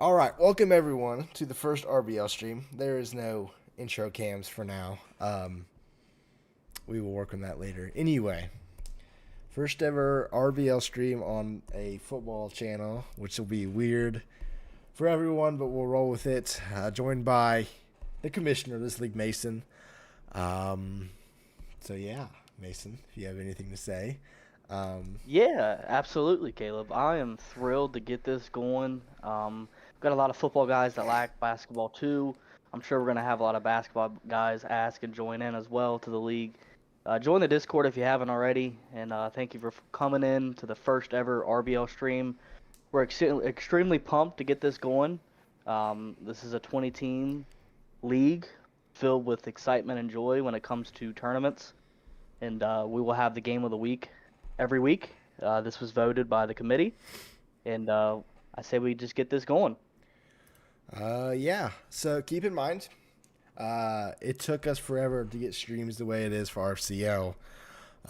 All right, welcome everyone to the first RBL stream. There is no intro cams for now. We will work on that later. Anyway, first ever RBL stream on a football channel, which will be weird for everyone, but we'll roll with it. Joined by the commissioner of this league, Mason. Um, so yeah, Mason, if you have anything to say. Yeah, absolutely, Caleb. I am thrilled to get this going. Got a lot of football guys that like basketball too. I'm sure we're gonna have a lot of basketball guys ask and join in as well to the league. Join the Discord if you haven't already, and thank you for coming in to the first ever RBL stream. We're extremely pumped to get this going. This is a 20 team league filled with excitement and joy when it comes to tournaments, and we will have the game of the week every week. This was voted by the committee, and I say we just get this going. Yeah. So keep in mind, it took us forever to get streams the way it is for RCL.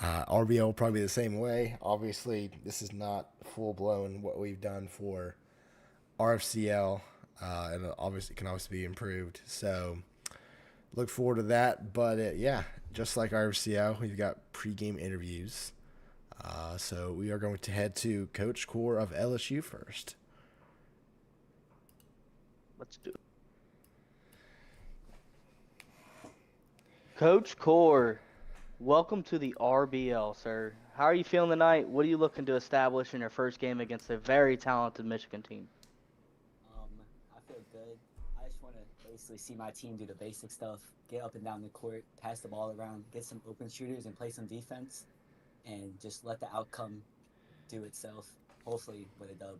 RBL will probably be the same way. Obviously, this is not full blown what we've done for RFCL, and obviously it can always be improved. So look forward to that. But yeah, just like RFCL, we've got pregame interviews. So we are going to head to Coach Core of LSU first. Let's do it. Coach Core, welcome to the RBL, sir. How are you feeling tonight? What are you looking to establish in your first game against a very talented Michigan team? Um, I feel good. I just want to basically see my team do the basic stuff, get up and down the court, pass the ball around, get some open shooters, and play some defense, and just let the outcome do itself. Hopefully, with a dub.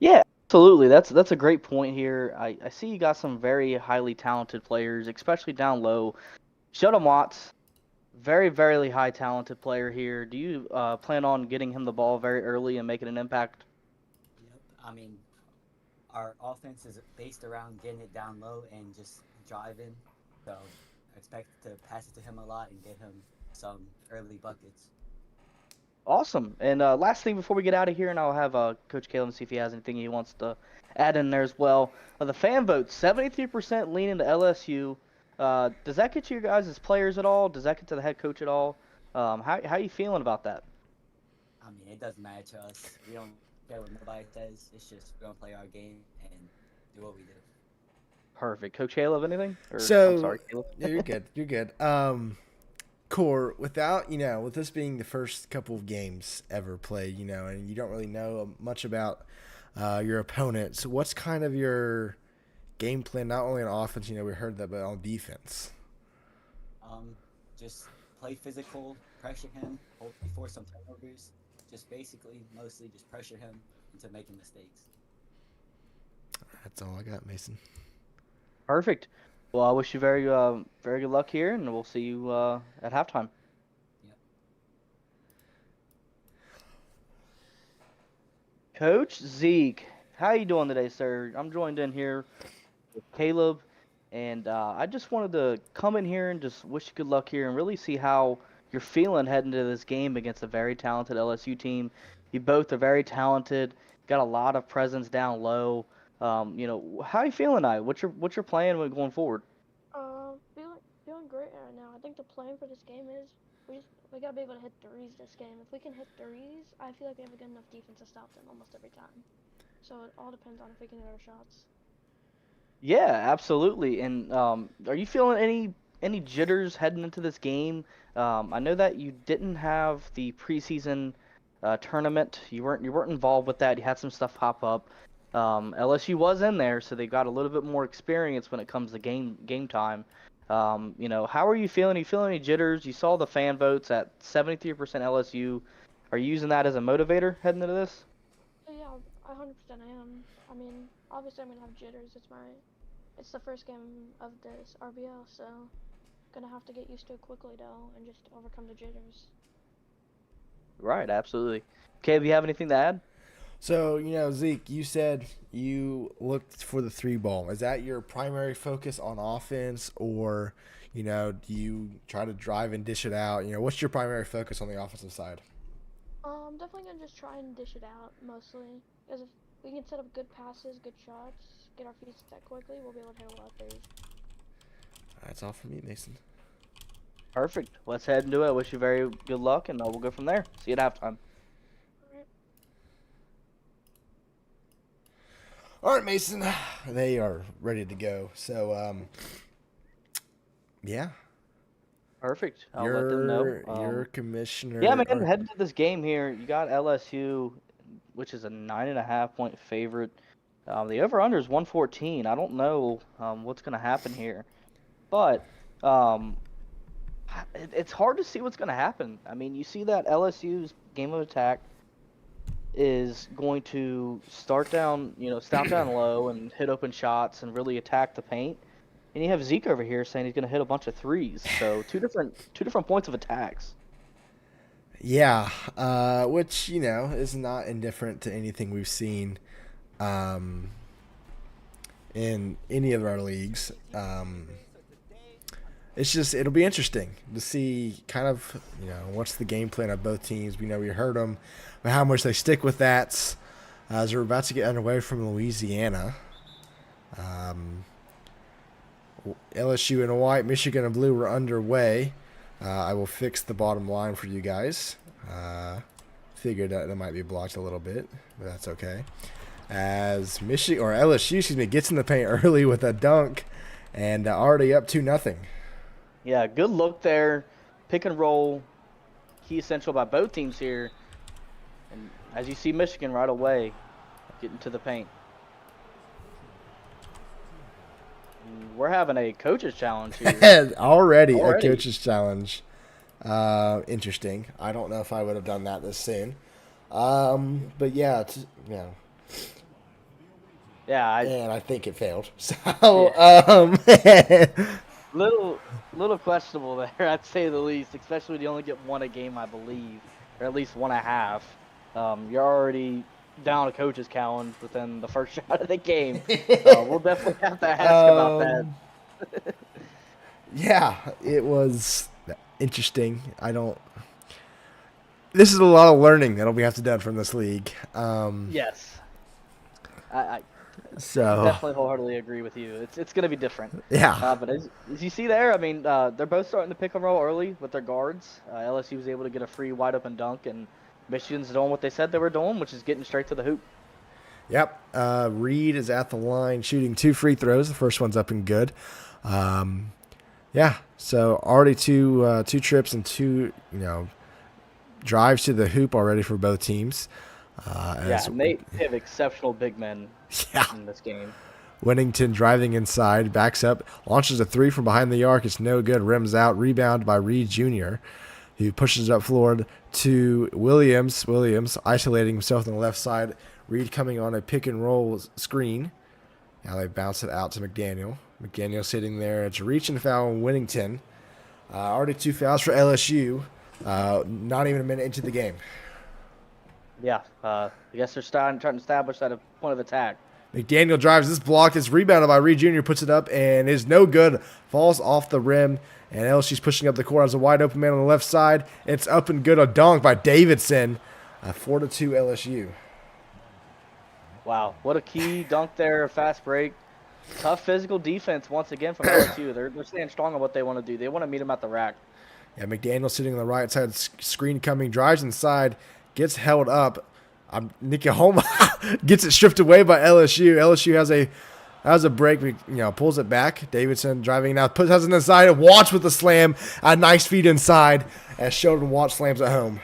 Yeah, absolutely. That's a great point here. I see you got some very highly talented players, especially down low. Sheldon Watts, very high talented player here. Do you plan on getting him the ball very early and making an impact? Yep. I mean, our offense is based around getting it down low and just driving. So I expect to pass it to him a lot and get him some early buckets. Awesome. And last thing before we get out of here, and I'll have Coach Kalen see if he has anything he wants to add in there as well. The fan vote, 73% leaning to LSU. Does that get to your guys as players at all? Does that get to the head coach at all? How you feeling about that? I mean, it doesn't matter to us. We don't care what nobody says. It's just we're gonna play our game and do what we do. Perfect. Coach Caleb, anything? Or I'm So sorry, Caleb. yeah, you're good. You're good. Core, without with this being the first couple of games ever played, and you don't really know much about your opponent. So what's kind of your game plan, not only on offense, we heard that, but on defense? Um, just play physical, pressure him, hopefully force some turnovers. Just basically, mostly just pressure him into making mistakes. That's all I got, Mason. Perfect. Well, I wish you very good luck here, and we'll see you at halftime. Yep. Coach Zeke, how you doing today, sir? I'm joined in here with Caleb, and I just wanted to come in here and just wish you good luck here and really see how you're feeling heading into this game against a very talented LSU team. You both are very talented, got a lot of presence down low. How are you feeling tonight? What's your plan when going forward? Feeling great right now. I think the plan for this game is we gotta be able to hit threes this game. If we can hit threes, I feel like we have a good enough defense to stop them almost every time. So it all depends on if we can hit our shots. Yeah, absolutely. And are you feeling any jitters heading into this game? I know that you didn't have the preseason tournament. You weren't involved with that. You had some stuff pop up. LSU was in there, so they got a little bit more experience when it comes to game time. How are you feeling? Are you feeling any jitters? You saw the fan votes at 73% LSU. Are you using that as a motivator heading into this? So yeah, I 100% am. I mean, obviously I'm gonna have jitters. It's the first game of this RBL, so gonna have to get used to it quickly though, and just overcome the jitters. Right, absolutely. Caleb, you have anything to add? So, Zeke, you said you looked for the three ball. Is that your primary focus on offense, or, do you try to drive and dish it out? What's your primary focus on the offensive side? Definitely gonna just try and dish it out mostly, because we can set up good passes, good shots, get our feet set quickly, we'll be able to hit a lot of threes. That's all for me, Mason. Perfect. Let's head into it. Wish you very good luck, and we'll go from there. See you at halftime. Alright. All right, Mason. They are ready to go. So, yeah. Perfect. I'll let them know. Your commissioner. Yeah, man. Heading to this game here, you got LSU, which is a 9.5-point favorite. The over/under is 114. I don't know what's going to happen here, but it's hard to see what's going to happen. I mean, you see that LSU's game of attack is going to start down low and hit open shots and really attack the paint. And you have Zeke over here saying he's going to hit a bunch of threes. So two different points of attacks. Yeah, which, is not indifferent to anything we've seen in any of our leagues. It'll be interesting to see kind of, what's the game plan of both teams. We heard them, but how much they stick with that as we're about to get underway from Louisiana. LSU in white, Michigan in blue were underway. I will fix the bottom line for you guys. Figured that it might be blocked a little bit, but that's okay. As LSU, gets in the paint early with a dunk and already up 2-0. Yeah, good look there. Pick and roll, key essential by both teams here. And as you see Michigan right away, getting to the paint. And we're having a coach's challenge here. Already a coach's challenge. Interesting. I don't know if I would have done that this soon. But yeah, Yeah, and I think it failed. So, little questionable there, I'd say the least. Especially when you only get one a game, I believe, or at least 1.5. You're already down a coach's challenge within the first shot of the game. We'll definitely have to ask about that. Yeah, it was interesting. This is a lot of learning that'll be have to done from this league. Yes. I So definitely wholeheartedly agree with you. It's going to be different. yeah, But as you see there, I mean, they're both starting to pick and roll early with their guards. LSU was able to get a free wide open dunk, and Michigan's doing what they said they were doing, which is getting straight to the hoop. Yep. Reed is at the line shooting 2 free throws. The first one's up and good. Yeah. So already two trips and 2 drives to the hoop already for both teams. And they have exceptional big men in this game. Whittington driving inside, backs up, launches a 3 from behind the arc. It's no good. Rims out. Rebound by Reed Jr., who pushes it up floor to Williams. Williams isolating himself on the left side. Reed coming on a pick and roll screen. Now they bounce it out to McDaniel. McDaniel sitting there. It's a reach and foul on Whittington. Already 2 fouls for LSU. Not even a minute into the game. Yeah, I guess they're trying to establish that a point of attack. McDaniel drives this block. It's rebounded by Reed Jr. Puts it up and is no good. Falls off the rim. And LSU's pushing up the court. Has a wide open man on the left side. It's up and good. A dunk by Davidson. 4-2 LSU. Wow, what a key dunk there. Fast break. Tough physical defense once again from LSU. They're staying strong on what they want to do. They want to meet him at the rack. Yeah, McDaniel sitting on the right side. Screen coming. Drives inside. Gets held up. Nikahoma gets it stripped away by LSU. LSU has a break. Pulls it back. Davidson driving now. Has it inside. Watch with the slam. A nice feed inside as Sheldon Watch slams it home.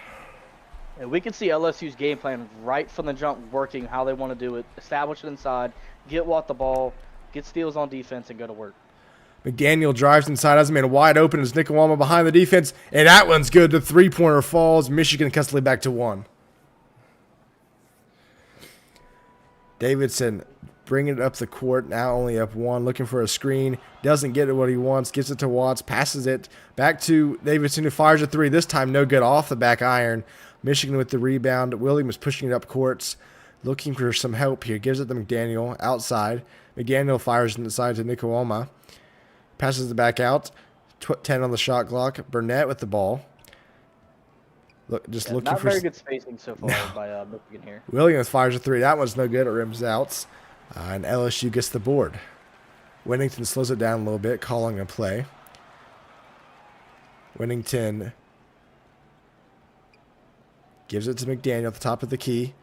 And we can see LSU's game plan right from the jump working how they want to do it. Establish it inside. Get Watt the ball. Get steals on defense and go to work. McDaniel drives inside. Has a man wide open. Is Nikawama behind the defense. And that one's good. The 3-pointer falls. Michigan cuts the lead back to 1. Davidson bringing it up the court. Now only up 1. Looking for a screen. Doesn't get it what he wants. Gets it to Watts. Passes it back to Davidson, who fires a 3. This time no good off the back iron. Michigan with the rebound. Williams pushing it up courts. Looking for some help here. Gives it to McDaniel outside. McDaniel fires inside to Nikawama. Passes it back out. 10 on the shot clock. Burnett with the ball. Just Yeah, looking not for very good spacing so far by Michigan here. Williams fires a three. That one's no good. It rims out. And LSU gets the board. Winnington slows it down a little bit, calling a play. Winnington gives it to McDaniel at the top of the key.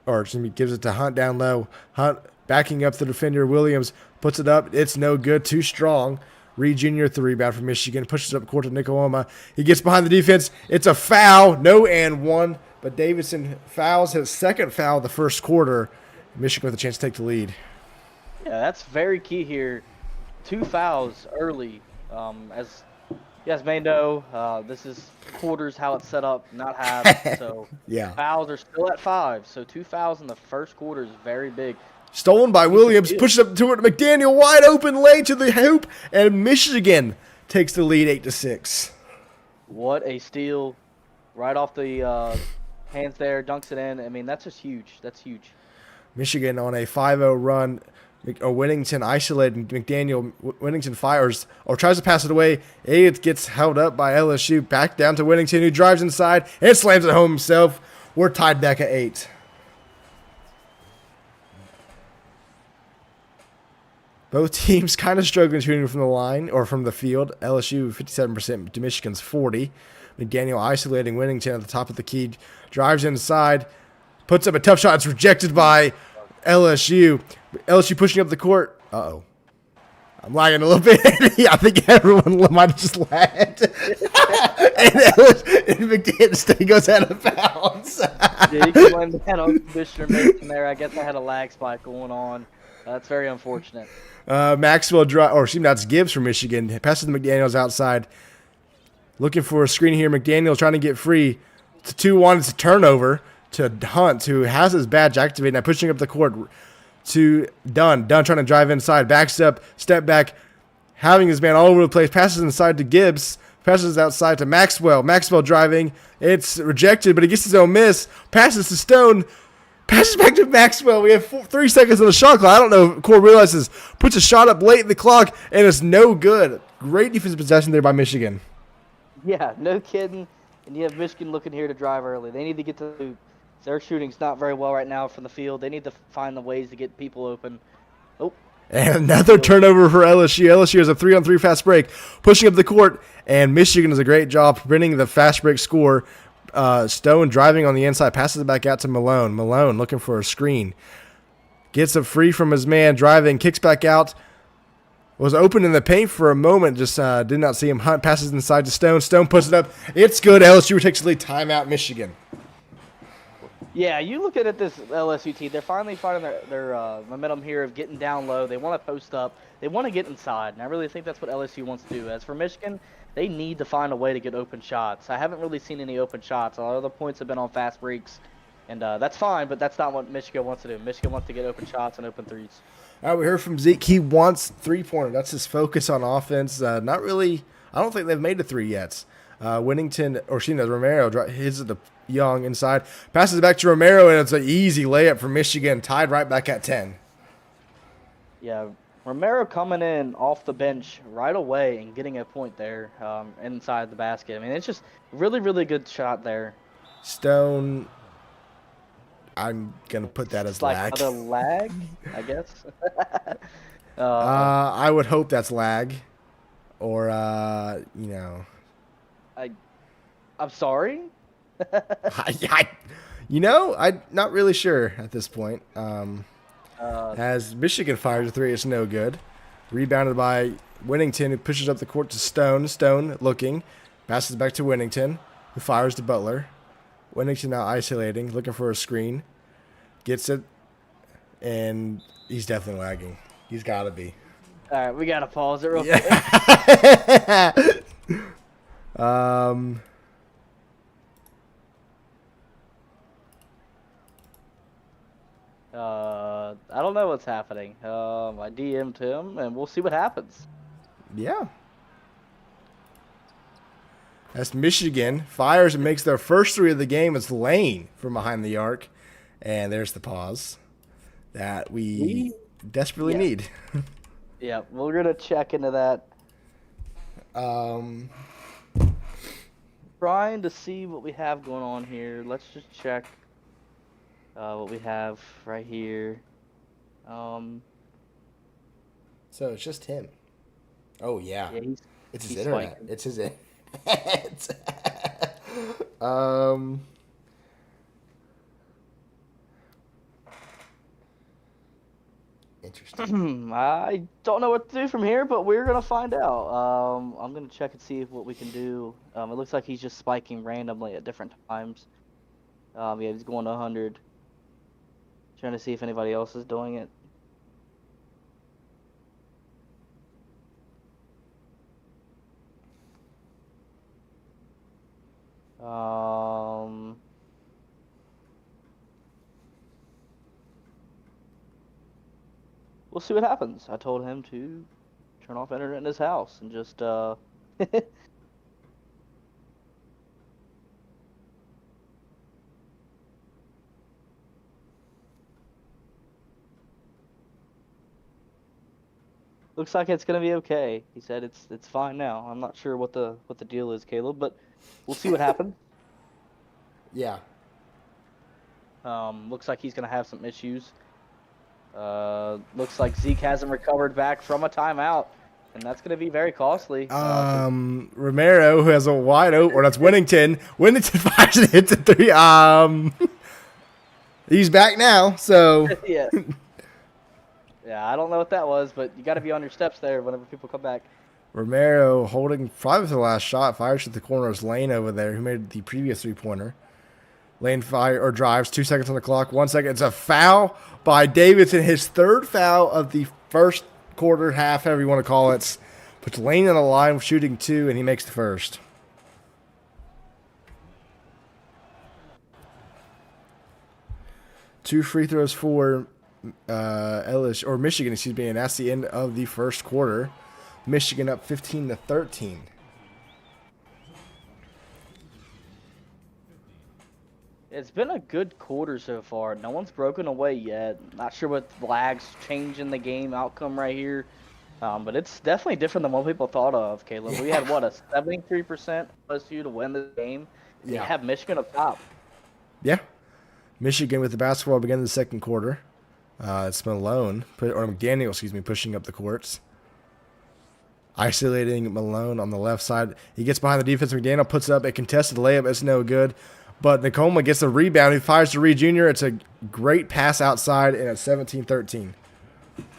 Or gives it to Hunt down low. Hunt backing up the defender. Williams puts it up. It's no good. Too strong. Reed Jr. the rebound from Michigan. Pushes up court to Nicoloma. He gets behind the defense. It's a foul. No and one. But Davidson fouls his second foul of the first quarter. Michigan with a chance to take the lead. Yeah, that's very key here. 2 fouls early. As you guys may know, this is quarters how it's set up, not half. So Yeah. fouls are still at 5. So 2 fouls in the first quarter is very big. Stolen by Williams. Pushes up to it. McDaniel wide open lane to the hoop. And Michigan takes the lead 8-6. What a steal. Right off the hands there. Dunks it in. I mean, that's just huge. That's huge. Michigan on a 5-0 run. Winnington isolated. McDaniel. Winnington fires or tries to pass it away. It gets held up by LSU. Back down to Winnington, who drives inside and slams it home himself. We're tied back at 8. Both teams kind of struggling shooting from the line or from the field. LSU 57% to Michigan's 40%. McDaniel isolating Winnington at the top of the key. Drives inside. Puts up a tough shot. It's rejected by LSU. LSU pushing up the court. Uh-oh. I'm lagging a little bit. I think everyone might have just lagged. and McDaniel State goes out of bounds. Yeah, you can blame that on Commissioner Mason there. I guess I had a lag spike going on. That's very unfortunate. Maxwell that's Gibbs from Michigan. Passes to McDaniels outside. Looking for a screen here. McDaniel trying to get free. It's a 2-1. It's a turnover to Hunt, who has his badge activated. Now pushing up the court to Dunn. Dunn trying to drive inside. Backs up. Step back. Having his man all over the place. Passes inside to Gibbs. Passes outside to Maxwell. Maxwell driving. It's rejected, but he gets his own miss. Passes to Stone. Passes back to Maxwell. We have 3 seconds on the shot clock. I don't know if Core realizes. Puts a shot up late in the clock, and it's no good. Great defensive possession there by Michigan. Yeah, no kidding. And you have Michigan looking here to drive early. They need to get to the hoop. Their shooting's not very well right now from the field. They need to find the ways to get people open. Oh. And another turnover for LSU. LSU has a 3-on-3 fast break. Pushing up the court, and Michigan does a great job preventing the fast break score. Stone driving on the inside, passes it back out to Malone. Malone looking for a screen. Gets it free from his man, driving, kicks back out. Was open in the paint for a moment, just did not see him. Hunt passes inside to Stone. Stone puts it up. It's good. LSU takes the lead. Timeout, Michigan. Yeah, you look at this LSU team. They're finally finding their momentum here of getting down low. They want to post up. They want to get inside, and I really think that's what LSU wants to do. As for Michigan, they need to find a way to get open shots. I haven't really seen any open shots. A lot of the points have been on fast breaks, and that's fine, but that's not what Michigan wants to do. Michigan wants to get open shots and open threes. All right, we heard from Zeke. He wants three-pointer. That's his focus on offense. Not really. I don't think they've made a three yet. Romero hits it to Young inside. Passes it back to Romero, and it's an easy layup for Michigan. Tied right back at 10. Yeah, Romero coming in off the bench right away and getting a point there inside the basket. I mean, it's just really, really good shot there. Stone, I'm going to put that as like lag. Another lag, I guess. I would hope that's lag. Or, I'm sorry? I'm not really sure at this point. As Michigan fires a three, it's no good. Rebounded by Winnington, who pushes up the court to Stone. Stone looking. Passes back to Winnington, who fires to Butler. Winnington now isolating, looking for a screen. Gets it, and he's definitely lagging. He's got to be. All right, we got to pause it real quick. I don't know what's happening. I DM'd him, and we'll see what happens. Yeah. That's Michigan. Fires and makes their first three of the game. It's Lane from behind the arc. And there's the pause that we desperately need. Yeah, we're going to check into that. trying to see what we have going on here. Let's just check what we have right here. So it's just him. Oh yeah, Yeah, it's his he's internet. spiking. It's his internet. um. Interesting. I don't know what to do from here, but we're gonna find out. I'm gonna check and see what we can do. It looks like he's just spiking randomly at different times. Yeah, he's going to 100. Trying to see if anybody else is doing it. We'll see what happens. I told him to turn off internet in his house and just looks like it's gonna be okay. He said it's fine now. I'm not sure what the deal is, Caleb, but we'll see what happens. Yeah. Looks like he's gonna have some issues. Looks like Zeke hasn't recovered back from a timeout, and that's gonna be very costly. Romero, who has a wide open, or that's Winnington. Winnington fires and hits a three. He's back now, so Yeah. Yeah, I don't know what that was, but you got to be on your steps there whenever people come back. Romero holding probably for the last shot, fires to the corner of Lane over there, who made the previous 3-pointer. Lane fire or drives, 2 seconds on the clock, 1 second. It's a foul by Davidson, his third foul of the first quarter, half, however you want to call it. Puts Lane on the line with shooting 2, and he makes the first. Two free throws for LSU or Michigan, excuse me, and that's the end of the first quarter. Michigan up 15-13. It's been a good quarter so far. No one's broken away yet. Not sure what lags changing the game outcome right here, but it's definitely different than what people thought of. Caleb, we had what, a 73% LSU to win the game. And Yeah. You have Michigan up top. Yeah. Michigan with the basketball beginning the second quarter. It's Malone, or McDaniel, excuse me, pushing up the courts. Isolating Malone on the left side. He gets behind the defense. McDaniel puts up a contested layup. It's no good. But Nakoma gets a rebound. He fires to Reed Jr. It's a great pass outside, and it's 17-13.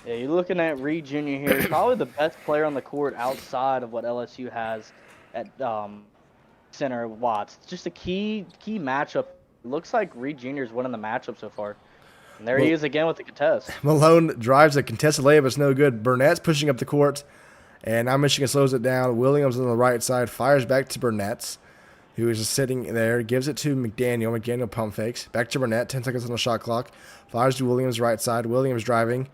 Yeah, you're looking at Reed Jr. here. Probably the best player on the court outside of what LSU has at center Watts. Just a key matchup. Looks like Reed Jr. is winning the matchup so far. And there he is again with the contest. Malone drives a contested layup. It's no good. Burnett's pushing up the court, and now Michigan slows it down. Williams on the right side fires back to Burnett's, who is just sitting there, gives it to McDaniel. McDaniel pump fakes. Back to Burnett, 10 seconds on the shot clock. Fires to Williams right side. Williams driving,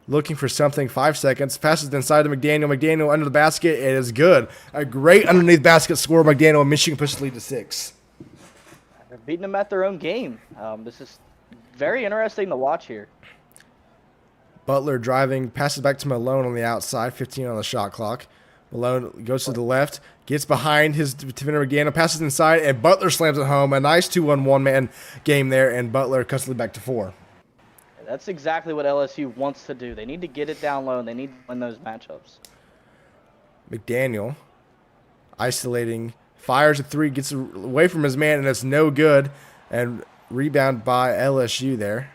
looking for something, 5 seconds. Passes inside to McDaniel. McDaniel under the basket. It is good. A great underneath basket score. McDaniel, and Michigan pushes the lead to 6. They're beating them at their own game. This is very interesting to watch here. Butler driving, passes back to Malone on the outside, 15 on the shot clock. Malone goes to the left, gets behind his defender McDaniel, passes inside, and Butler slams it home. A nice 2-on-1 man game there, and Butler cuts the lead back to 4. That's exactly what LSU wants to do. They need to get it down low, and they need to win those matchups. McDaniel isolating, fires a 3, gets away from his man, and it's no good. And rebound by LSU there.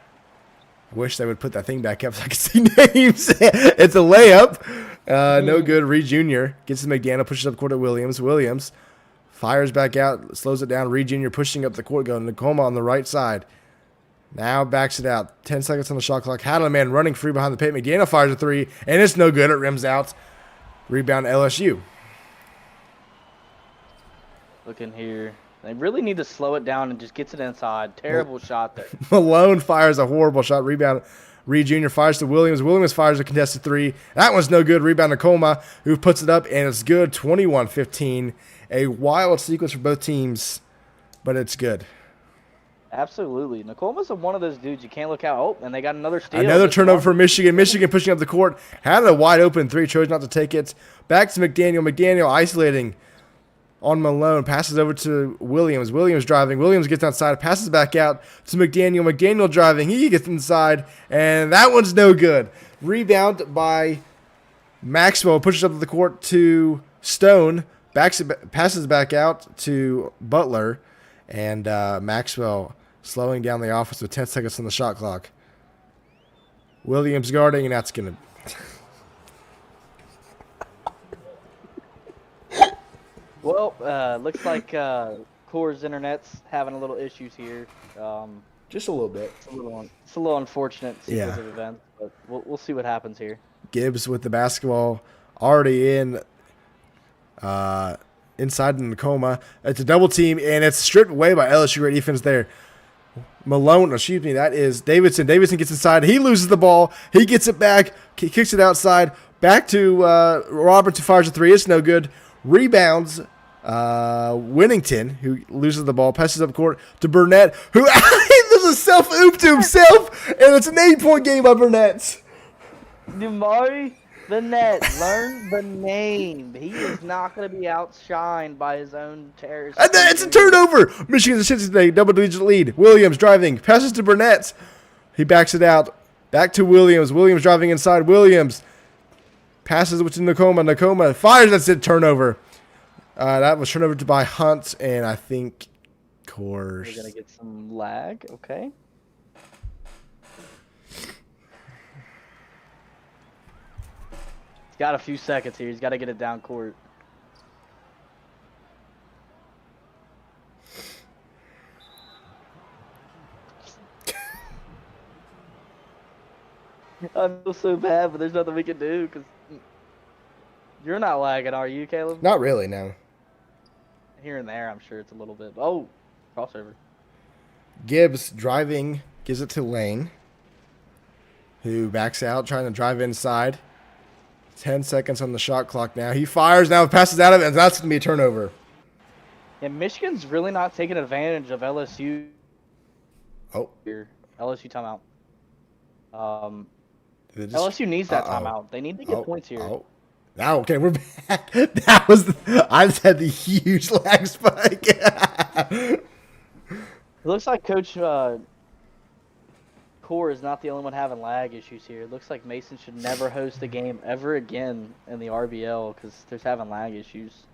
I wish they would put that thing back up so I could see names. It's a layup. No good. Reed Jr. gets to McDaniel, pushes up court at Williams. Williams fires back out, slows it down. Reed Jr. pushing up the court, going Nakoma on the right side. Now backs it out. 10 seconds on the shot clock. Hadley man running free behind the paint. McDaniel fires a 3, and it's no good. It rims out. Rebound LSU. Looking here. They really need to slow it down and just gets it inside. Terrible shot there. Malone fires a horrible shot. Rebound. Reed Jr. fires to Williams. Williams fires a contested 3. That one's no good. Rebound Nakoma, who puts it up, and it's good. 21-15. A wild sequence for both teams, but it's good. Absolutely. Nakoma's one of those dudes you can't look out. Oh, and they got another steal. Another turnover for Michigan. Michigan pushing up the court. Had a wide open 3, chose not to take it. Back to McDaniel. McDaniel isolating. on Malone. Passes over to Williams. Williams driving. Williams gets outside. Passes back out to McDaniel. McDaniel driving. He gets inside. And that one's no good. Rebound by Maxwell. Pushes up the court to Stone. Passes back out to Butler. And Maxwell slowing down the offense with 10 seconds on the shot clock. Williams guarding, and that's going to... Well, looks like Core's internet's having a little issues here. Just a little bit. It's a little unfortunate sequence of events, but we'll see what happens here. Gibbs with the basketball already inside the Nakoma. It's a double team, and it's stripped away by LSU. Great defense there. Malone, excuse me, that is Davidson. Davidson gets inside. He loses the ball. He gets it back. He kicks it outside. Back to Roberts, who fires a three. It's no good. Rebounds Winnington, who loses the ball. Passes up court to Burnett, who does a self-oop to himself, and it's an 8-point game by Burnett. Demari Burnett, learn the name. He is not going to be outshined by his own terrorist. And then it's a turnover. Michigan's a today, double-digit lead. Williams driving, passes to Burnett. He backs it out. Back to Williams. Williams driving inside. Williams passes it to Nakoma. Nakoma fires. That's it. Turnover. That was turned over by Hunt, and I think Coors. We're going to get some lag. Okay. He's got a few seconds here. He's got to get it down court. I feel so bad, but there's nothing we can do because you're not lagging, are you, Caleb? Not really, no. Here and there, I'm sure it's a little bit. Oh, crossover. Gibbs driving, gives it to Lane, who backs out, trying to drive inside. 10 seconds on the shot clock now. He fires, now passes out of it, and that's going to be a turnover. Yeah, Michigan's really not taking advantage of LSU. Oh. Here. LSU timeout. LSU needs that timeout. They need to get points here. Oh. Now, okay, we're back. That was I just had the huge lag spike. It looks like Coach Core is not the only one having lag issues here. It looks like Mason should never host a game ever again in the RBL because they're having lag issues.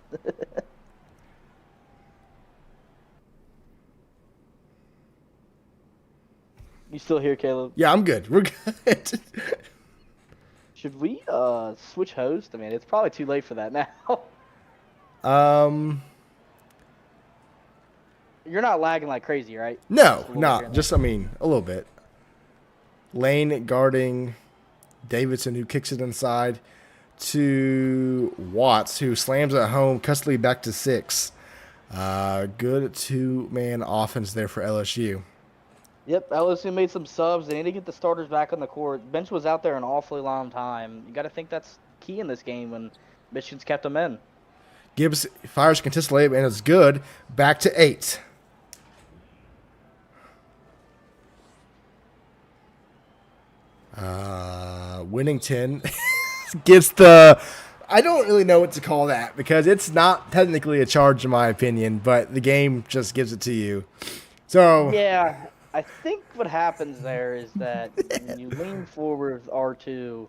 You still here, Caleb? Yeah, I'm good. We're good. Should we switch host? I mean, it's probably too late for that now. You're not lagging like crazy, right? No, not. Just, I mean, a little bit. Lane guarding Davidson, who kicks it inside to Watts, who slams it home. Custody back to 6. Good two-man offense there for LSU. Yep, LSU made some subs. They need to get the starters back on the court. Bench was out there an awfully long time. You got to think that's key in this game when Michigan's kept them in. Gibbs fires contested layup, and it's good. Back to 8. Winnington gets the... I don't really know what to call that because it's not technically a charge in my opinion, but the game just gives it to you. So yeah, I think what happens there is that when you lean forward with R2...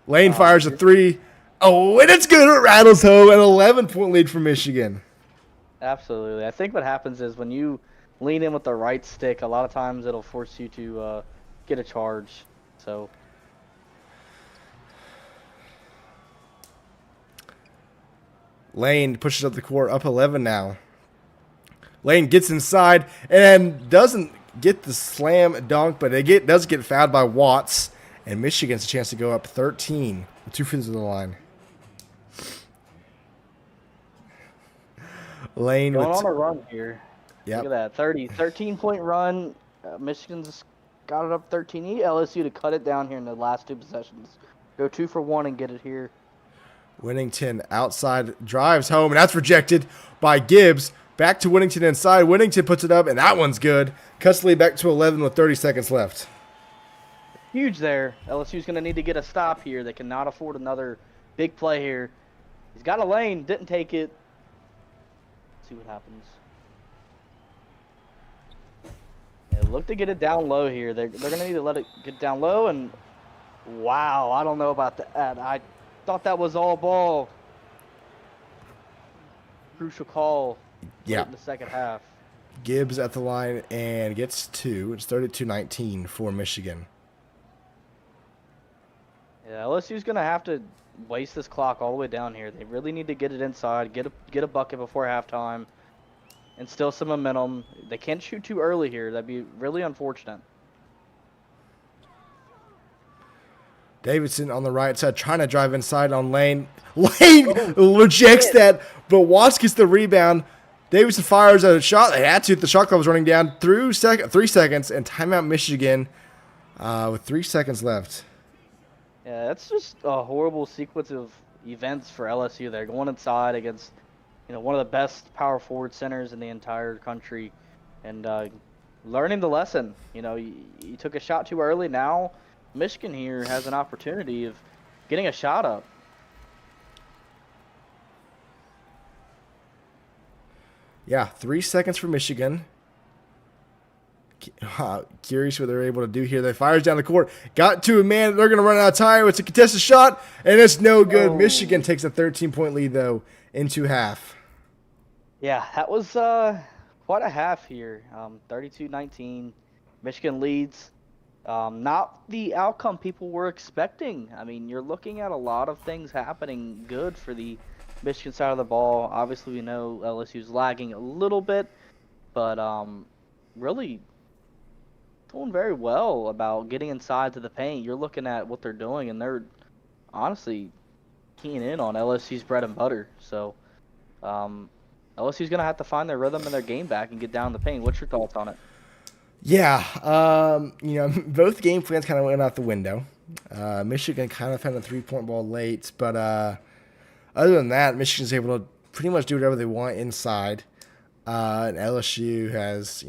Lane fires a 3. Oh, and it's good. It rattles home. An 11-point lead for Michigan. Absolutely. I think what happens is when you lean in with the right stick, a lot of times it'll force you to get a charge. So... Lane pushes up the court, up 11 now. Lane gets inside and doesn't get the slam dunk, but it does get fouled by Watts. And Michigan's a chance to go up 13 with 2 free throws on the line. Lane going on a run here. Yep. Look at that, 13-point run. Michigan's got it up 13. Need LSU to cut it down here in the last 2 possessions. Go 2 for 1 and get it here. Winnington outside drives home, and that's rejected by Gibbs. Back to Winnington inside. Winnington puts it up, and that one's good. Cuts the lead back to 11 with 30 seconds left. Huge there. LSU's going to need to get a stop here. They cannot afford another big play here. He's got a lane. Didn't take it. See what happens. Yeah, look to get it down low here. They're going to need to let it get down low. And wow, I don't know about that. I thought that was all ball. Crucial call Yeah. late in the second half. Gibbs at the line and gets 2. It's 32-19 for Michigan. Yeah, LSU's going to have to waste this clock all the way down here. They really need to get it inside, get a bucket before halftime, instill some momentum. They can't shoot too early here. That'd be really unfortunate. Davidson on the right side trying to drive inside on Lane. Lane rejects that, but Watts gets the rebound. Davidson fires a shot. They had to. The shot clock was running down through 3 seconds, and timeout Michigan with 3 seconds left. Yeah, that's just a horrible sequence of events for LSU. They're going inside against, one of the best power forward centers in the entire country, and learning the lesson. You took a shot too early. Now Michigan here has an opportunity of getting a shot up. Yeah, 3 seconds for Michigan. Curious what they're able to do here. They fires down the court. Got to a man. They're going to run out of time. It's a contested shot, and it's no good. Oh. Michigan takes a 13-point lead, though, into half. Yeah, that was quite a half here. 32-19. Michigan leads. Not the outcome people were expecting. I mean, you're looking at a lot of things happening good for the Michigan side of the ball. Obviously, we know LSU's lagging a little bit, but really doing very well about getting inside to the paint. You're looking at what they're doing, and they're honestly keying in on LSU's bread and butter. So LSU's going to have to find their rhythm and their game back and get down the paint. What's your thoughts on it? Yeah, both game plans kind of went out the window. Michigan kind of had a 3-point ball late, but other than that, Michigan's able to pretty much do whatever they want inside. And LSU has,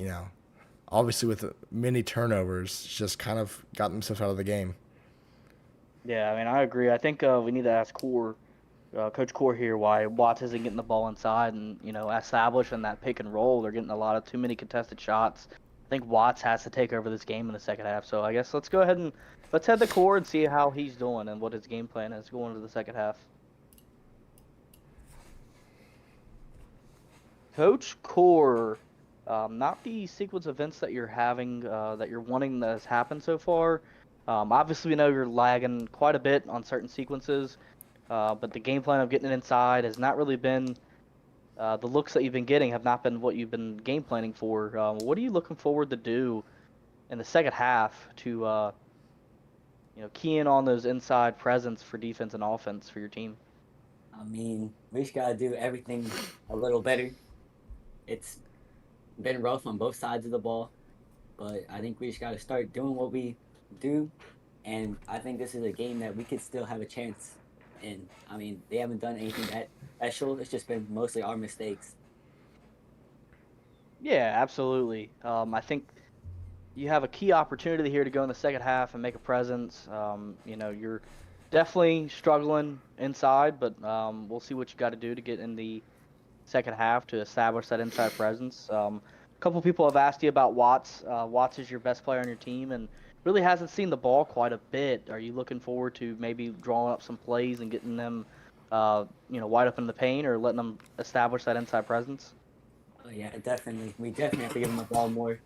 obviously with many turnovers, just kind of gotten themselves out of the game. Yeah, I mean, I agree. I think we need to ask Coach Core here why Watts isn't getting the ball inside and, establishing that pick and roll. They're getting too many contested shots. I think Watts has to take over this game in the second half. So I guess let's go ahead and let's head to Core and see how he's doing and what his game plan is going into the second half. Coach Core, not the sequence of events that you're having, that you're wanting that has happened so far. Obviously, we know you're lagging quite a bit on certain sequences, but the game plan of getting it inside has not really been the looks that you've been getting have not been what you've been game planning for. What are you looking forward to do in the second half to, key in on those inside presence for defense and offense for your team? I mean, we just gotta do everything a little better. It's been rough on both sides of the ball, but I think we just gotta start doing what we do, and I think this is a game that we could still have a chance. And I mean, they haven't done anything that special. It's just been mostly our mistakes. Yeah, absolutely. I think you have a key opportunity here to go in the second half and make a presence. You're definitely struggling inside, but we'll see what you got to do to get in the second half to establish that inside presence. A couple people have asked you about Watts. Watts is your best player on your team and really hasn't seen the ball quite a bit. Are you looking forward to maybe drawing up some plays and getting them, wide up in the paint or letting them establish that inside presence? Oh yeah, definitely. We definitely have to give him the ball more.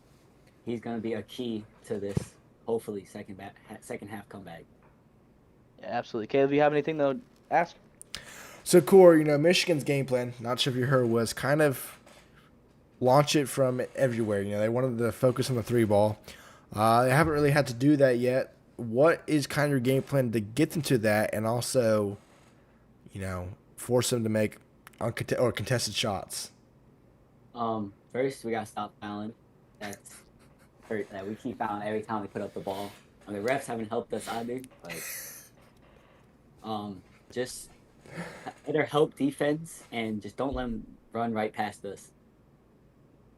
He's gonna be a key to this. Hopefully, second half comeback. Yeah, absolutely. Caleb, do you have anything to ask? So, Core, Michigan's game plan, not sure if you heard, was kind of launch it from everywhere. They wanted to focus on the 3-ball. They haven't really had to do that yet. What is kind of your game plan to get them to that and also, force them to make contested shots? First we gotta stop fouling. That's hurt that we keep fouling every time we put up the ball. And the refs haven't helped us either, but just either help defense and just don't let them run right past us.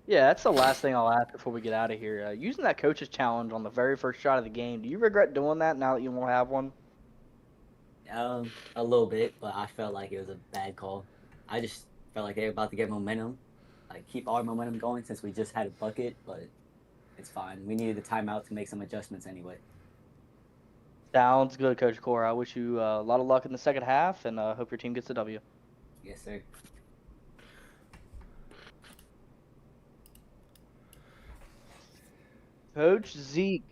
Yeah, that's the last thing I'll ask before we get out of here. Using that coach's challenge on the very first shot of the game, do you regret doing that now that you won't have one? A little bit, but I felt like it was a bad call. I just felt like they were about to get momentum, like keep our momentum going since we just had a bucket, but it's fine. We needed a timeout to make some adjustments anyway. Sounds good, Coach Core. I wish you a lot of luck in the second half, and hope your team gets the W. Yes, sir. Coach Zeke,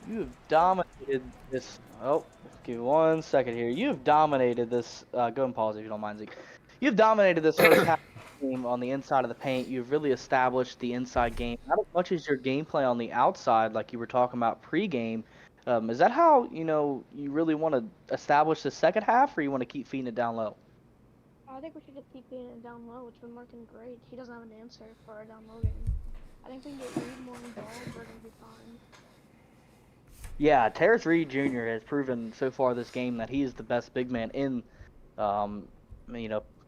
you have dominated this. Oh, give me 1 second here. You have dominated this. Go and pause if you don't mind, Zeke. You've dominated this first half game on the inside of the paint. You've really established the inside game. Not as much as your gameplay on the outside, like you were talking about pregame. Is that how you really want to establish the second half, or you want to keep feeding it down low? I think we should just keep being it down low. It's been working great. He doesn't have an answer for our down low game. I think we can get Reed more involved. We're gonna be fine. Yeah, Terrence Reed Jr. has proven so far this game that he is the best big man in,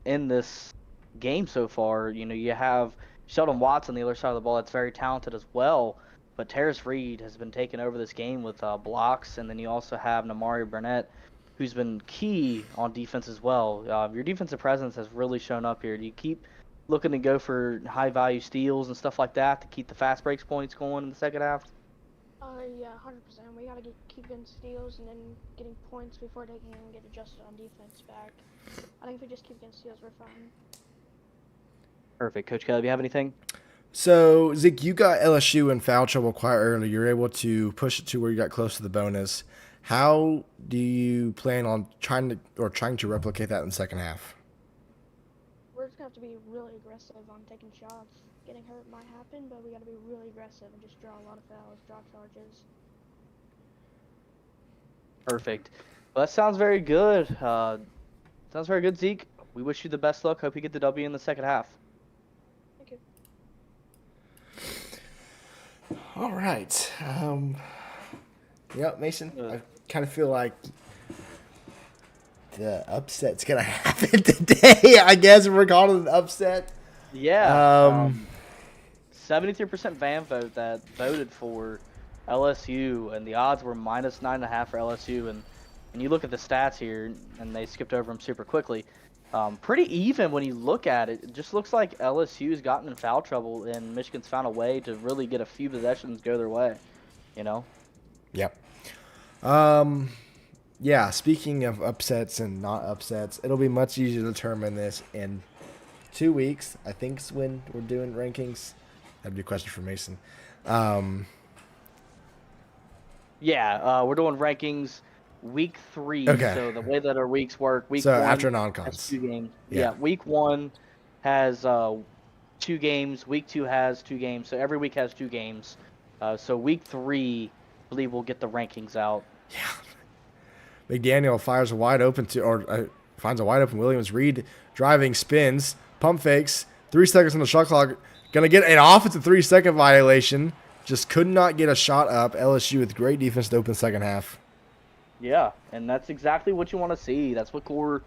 in this game so far. You have Sheldon Watts on the other side of the ball that's very talented as well, but Terrence Reed has been taking over this game with blocks, and then you also have Namari Burnett, who's been key on defense as well. Your defensive presence has really shown up here. Do you keep looking to go for high-value steals and stuff like that to keep the fast breaks points going in the second half? Yeah, 100%. We gotta keep getting steals and then getting points before they can even get adjusted on defense back. I think if we just keep getting steals, we're fine. Perfect. Coach Kelly, do you have anything? So, Zeke, you got LSU in foul trouble quite early. You're able to push it to where you got close to the bonus. How do you plan on trying to replicate that in the second half? We're just gonna have to be really aggressive on taking shots. Getting hurt might happen, but we gotta be really aggressive and just draw a lot of fouls, draw charges. Perfect. Well, that sounds very good. Sounds very good, Zeke. We wish you the best luck. Hope you get the W in the second half. Thank you. All right. Mason, I kind of feel like the upset's going to happen today. I guess we're calling it an upset. Yeah. 73% fan vote that voted for LSU, and the odds were -9.5 for LSU. And you look at the stats here, and they skipped over them super quickly. Pretty even when you look at it. It just looks like LSU's gotten in foul trouble, and Michigan's found a way to really get a few possessions go their way. Yep. Yeah, speaking of upsets and not upsets, it'll be much easier to determine this in 2 weeks. I think is when we're doing rankings. That'd be a question for Mason. We're doing rankings week 3. Okay. So the way that our weeks work, week So 1 after has non-cons. 2 games. Yeah. Week 1 has 2 games. Week 2 has 2 games. So every week has 2 games. So week 3, I believe we'll get the rankings out. Yeah. McDaniel finds a wide open Williams. Reed driving, spins, pump fakes, 3 seconds on the shot clock. Gonna get an offensive 3-second violation. Just could not get a shot up. LSU with great defense to open second half. Yeah, and that's exactly what you want to see. That's what Core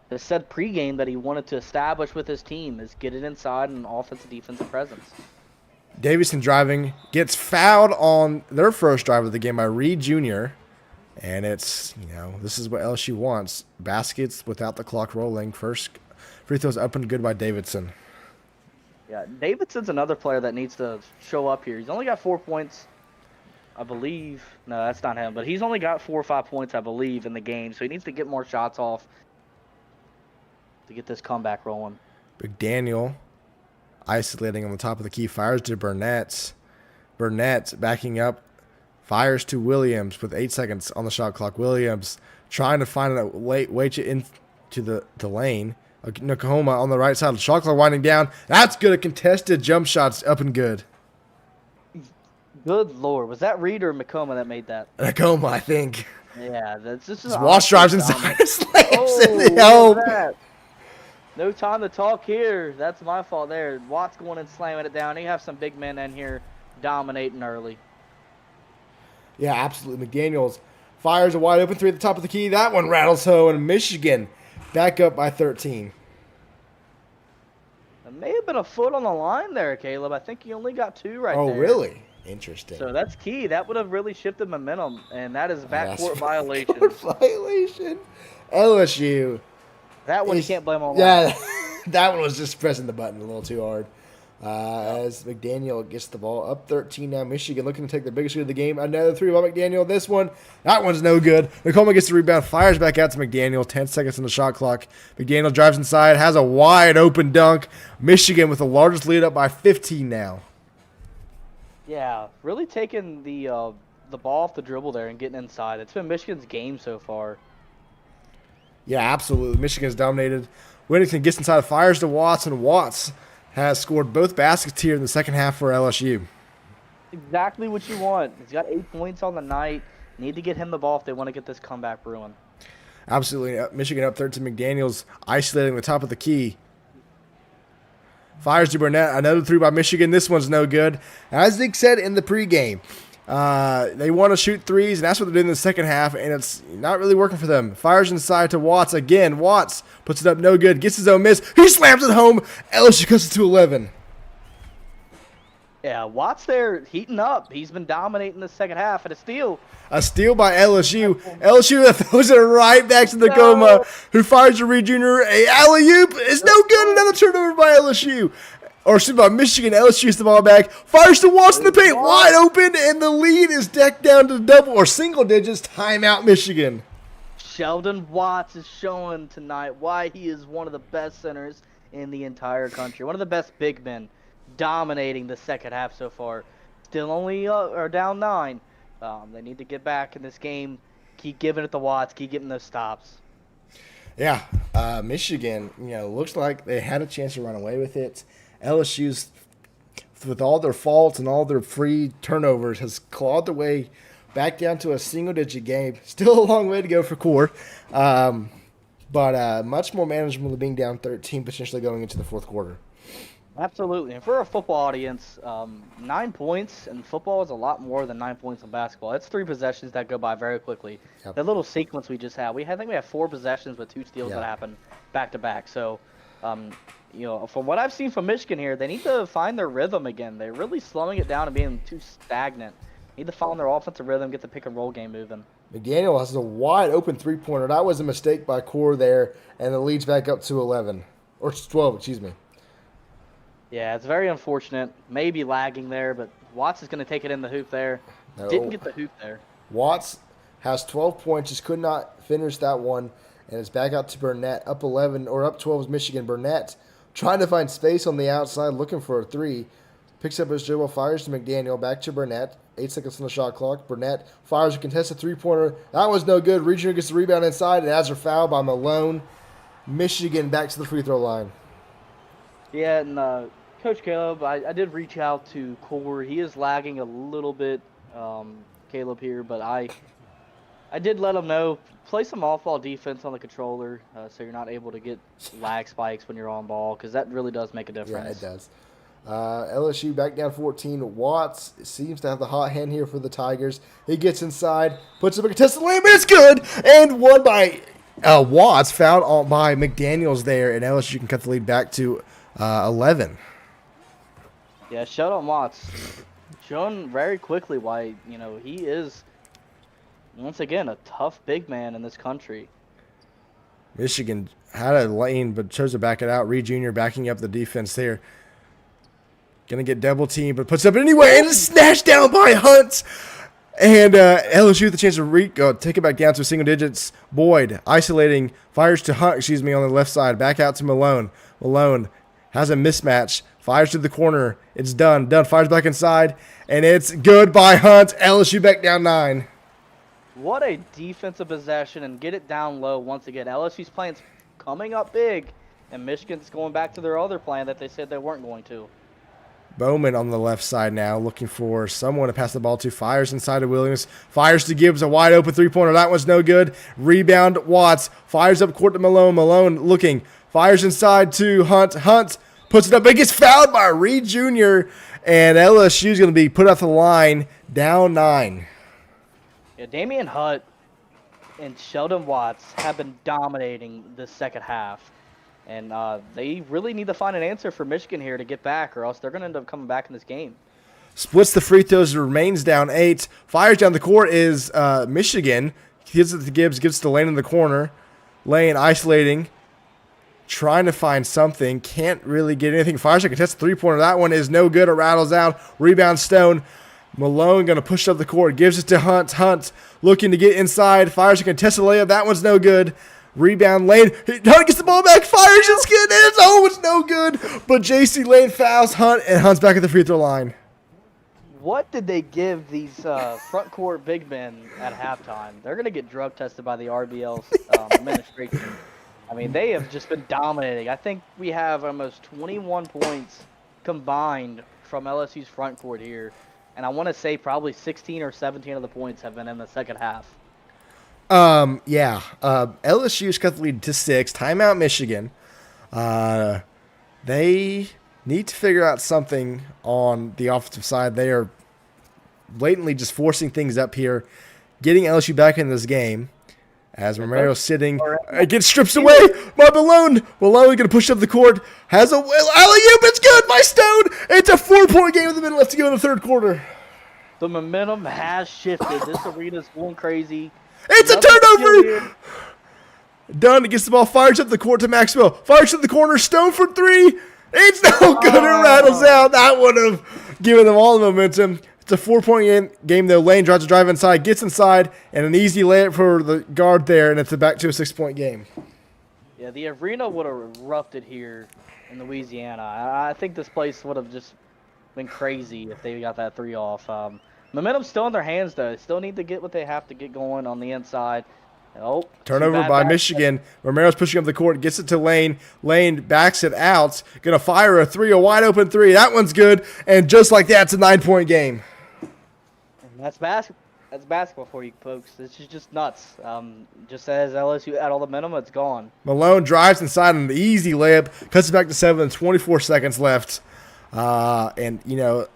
has said pregame that he wanted to establish with his team, is get it inside and offensive defensive presence. Davidson driving, gets fouled on their first drive of the game by Reed Jr. And it's, this is what LSU wants. Baskets without the clock rolling. First free throws up and good by Davidson. Yeah, Davidson's another player that needs to show up here. He's only got 4 points, I believe. No, that's not him. But he's only got 4 or 5 points, I believe, in the game. So he needs to get more shots off to get this comeback rolling. McDaniel isolating on the top of the key. Fires to Burnett. Burnett backing up. Fires to Williams with 8 seconds on the shot clock. Williams trying to find a way into the lane. Nakahoma on the right side. The shot clock winding down. That's good. A contested jump shots up and good. Good Lord. Was that Reed or McComa that made that? Nakahoma, I think. Yeah. This is Walsh drives inside. Slams in the look help. at that. No time to talk here. That's my fault there. Watts going and slamming it down. You have some big men in here dominating early. Yeah, absolutely. McDaniels fires a wide open 3 at the top of the key. That one rattles home, and Michigan back up by 13. It may have been a foot on the line there, Caleb. I think you only got 2 right there. Oh, really? Interesting. So that's key. That would have really shifted momentum, and that is backcourt violation. Violation. LSU. That one you can't blame on. Yeah, that one was just pressing the button a little too hard. As McDaniel gets the ball up 13 now. Michigan looking to take the biggest lead of the game. Another three by McDaniel. This one, that one's no good. McCollum gets the rebound, fires back out to McDaniel. 10 seconds on the shot clock. McDaniel drives inside, has a wide open dunk. Michigan with the largest lead up by 15 now. Yeah, really taking the ball off the dribble there and getting inside. It's been Michigan's game so far. Yeah, absolutely. Michigan's dominated. Whittington gets inside, fires to Watts, and Watts has scored both baskets here in the second half for LSU. Exactly what you want. He's got 8 points on the night. Need to get him the ball if they want to get this comeback brewing. Absolutely. Michigan up 13. McDaniels isolating the top of the key. Fires to Burnett. Another three by Michigan. This one's no good. As Zeke said in the pregame, they want to shoot threes, and that's what they're doing in the second half, and it's not really working for them. Fires inside to Watts again. Watts puts it up, no good. Gets his own miss. He slams it home. LSU cuts it to 11. Yeah, Watts there heating up. He's been dominating the second half at a steal. A steal by LSU. LSU throws it right back to the Goma, who fires to Reed Jr. A alley-oop is no good. Another turnover by LSU. Or excuse me, by Michigan. LSU gets the ball back. Fires to Watts in the paint. Wide open, and the lead is decked down to double or single digits. Timeout, Michigan. Sheldon Watts is showing tonight why he is one of the best centers in the entire country. One of the best big men, dominating the second half so far. Still only are down 9. They need to get back in this game. Keep giving it to Watts. Keep getting those stops. Yeah, Michigan, looks like they had a chance to run away with it. LSU's, with all their faults and all their free turnovers, has clawed their way back down to a single-digit game. Still a long way to go for Core, but much more manageable than being down 13, potentially going into the fourth quarter. Absolutely. And for a football audience, 9 points in football is a lot more than 9 points in basketball. It's 3 possessions that go by very quickly. Yep. That little sequence we just had, I think we have 4 possessions with 2 steals that happen back-to-back. So, from what I've seen from Michigan here, they need to find their rhythm again. They're really slowing it down and being too stagnant. Need to find their offensive rhythm, get the pick-and-roll game moving. McDaniel has a wide open three-pointer. That was a mistake by Core there, and the lead's back up to 11. Or 12, excuse me. Yeah, it's very unfortunate. Maybe lagging there, but Watts is going to take it in the hoop there. No. Didn't get the hoop there. Watts has 12 points, just could not finish that one, and it's back out to Burnett. Up 11, or up 12 is Michigan. Burnett trying to find space on the outside, looking for a three. Picks up his dribble, fires to McDaniel, back to Burnett. 8 seconds on the shot clock. Burnett fires a contested three-pointer. That was no good. Regional gets the rebound inside, and has a foul by Malone. Michigan back to the free throw line. Yeah, and Coach Caleb, I did reach out to Core. He is lagging a little bit, Caleb here, but I did let him know, play some off-ball defense on the controller so you're not able to get lag spikes when you're on ball, because that really does make a difference. Yeah, it does. LSU back down 14. Watts seems to have the hot hand here for the Tigers. He gets inside, puts up a contested layup, and it's good! And won by Watts, fouled by McDaniels there, and LSU can cut the lead back to 11. Yeah, Sheldon Watts shown very quickly why, he is, once again, a tough big man in this country. Michigan had a lane but chose to back it out. Reed Jr. backing up the defense there. Going to get double teamed, but puts it up anyway, and it's snatched down by Hunt. And LSU with the chance to take it back down to single digits. Boyd isolating, fires to Hunt, on the left side. Back out to Malone. Malone has a mismatch. Fires to the corner. It's done. Fires back inside. And it's good by Hunt. LSU back down 9. What a defensive possession, and get it down low once again. LSU's playing coming up big, and Michigan's going back to their other plan that they said they weren't going to. Bowman on the left side now, looking for someone to pass the ball to. Fires inside to Williams. Fires to Gibbs, a wide open three-pointer. That one's no good. Rebound, Watts. Fires up court to Malone. Malone looking. Fires inside to Hunt. Hunt puts it up. It gets fouled by Reed Jr. And LSU's going to be put off the line, down 9. Yeah, Damian Hunt and Sheldon Watts have been dominating the second half. And they really need to find an answer for Michigan here to get back, or else they're going to end up coming back in this game. Splits the free throws, remains down 8. Fires down the court is Michigan. Gives it to Gibbs, gives it to Lane in the corner. Lane isolating. trying to find something. Can't really get anything. Fires a contested three-pointer. That one is no good. It rattles out. Rebound Stone. Malone going to push up the court. Gives it to Hunt. Hunt looking to get inside. Fires a contested layup. That one's no good. Rebound Lane. Hunt gets the ball back. Fires. It's good. It's no good. But J.C. Lane fouls Hunt, and Hunt's back at the free throw line. What did they give these front court big men at halftime? They're going to get drug tested by the RBL administration. I mean, they have just been dominating. I think we have almost 21 points combined from LSU's front court here. And I want to say probably 16 or 17 of the points have been in the second half. LSU's cut the lead to 6. Timeout Michigan. They need to figure out something on the offensive side. They are blatantly just forcing things up here, getting LSU back in this game. As Romero's sitting, gets stripped away by Malone. Malone going to push up the court. Has a alley-oop. It's good by Stone. It's a 4-point game with a minute left to go in the third quarter. The momentum has shifted. This arena's going crazy. It's a turnover. Dunn gets the ball, fires up the court to Maxwell. Fires up the corner. Stone for 3. It's no good. It rattles out. That would have given them all the momentum. It's a 4-point game, though. Lane tries to drive inside, gets inside, and an easy layup for the guard there, and it's back to a 6-point game. Yeah, the arena would have erupted here in Louisiana. I think this place would have just been crazy if they got that 3 off. Momentum's still in their hands, though. They still need to get what they have to get going on the inside. Oh, turnover by Michigan. Romero's pushing up the court, gets it to Lane. Lane backs it out. Going to fire a 3, a wide-open 3. That one's good, and just like that, it's a 9-point game. That's basketball for you, folks. This is just nuts. Just as LSU had all the momentum, it's gone. Malone drives inside on the easy layup, cuts it back to 7, 24 seconds left. And,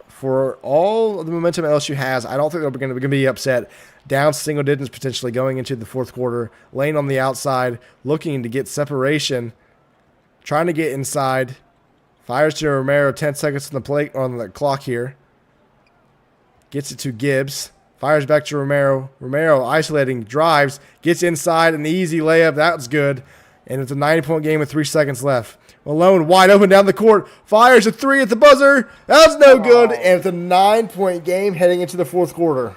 for all of the momentum LSU has, I don't think they're going to be upset. Down single digits potentially going into the fourth quarter. Lane on the outside, looking to get separation, trying to get inside. Fires to Romero, 10 seconds on the clock here. Gets it to Gibbs. Fires back to Romero. Romero isolating, drives, gets inside, an easy layup. That's good. And it's a 90-point game with 3 seconds left. Malone wide open down the court. Fires a 3 at the buzzer. That's no good. And it's a 9-point game heading into the fourth quarter.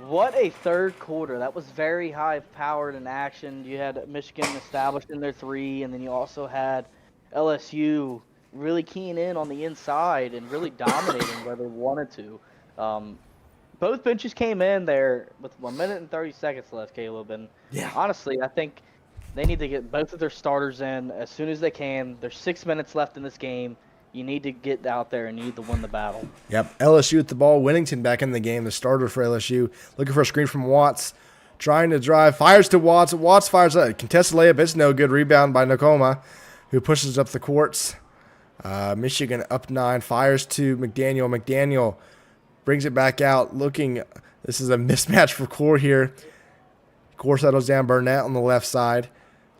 What a third quarter. That was very high-powered in action. You had Michigan established in their 3, and then you also had LSU really keying in on the inside and really dominating where they wanted to. Both benches came in there with 1 minute and 30 seconds left, Caleb. And honestly, I think they need to get both of their starters in as soon as they can. There's 6 minutes left in this game. You need to get out there and you need to win the battle. Yep, LSU with the ball. Winnington back in the game, the starter for LSU. Looking for a screen from Watts. Trying to drive. Fires to Watts. Watts fires a contested layup. It's no good. Rebound by Nakoma, who pushes up the courts. Michigan up 9. Fires to McDaniel. McDaniel brings it back out. Looking, this is a mismatch for Core here. Core settles down. Burnett on the left side.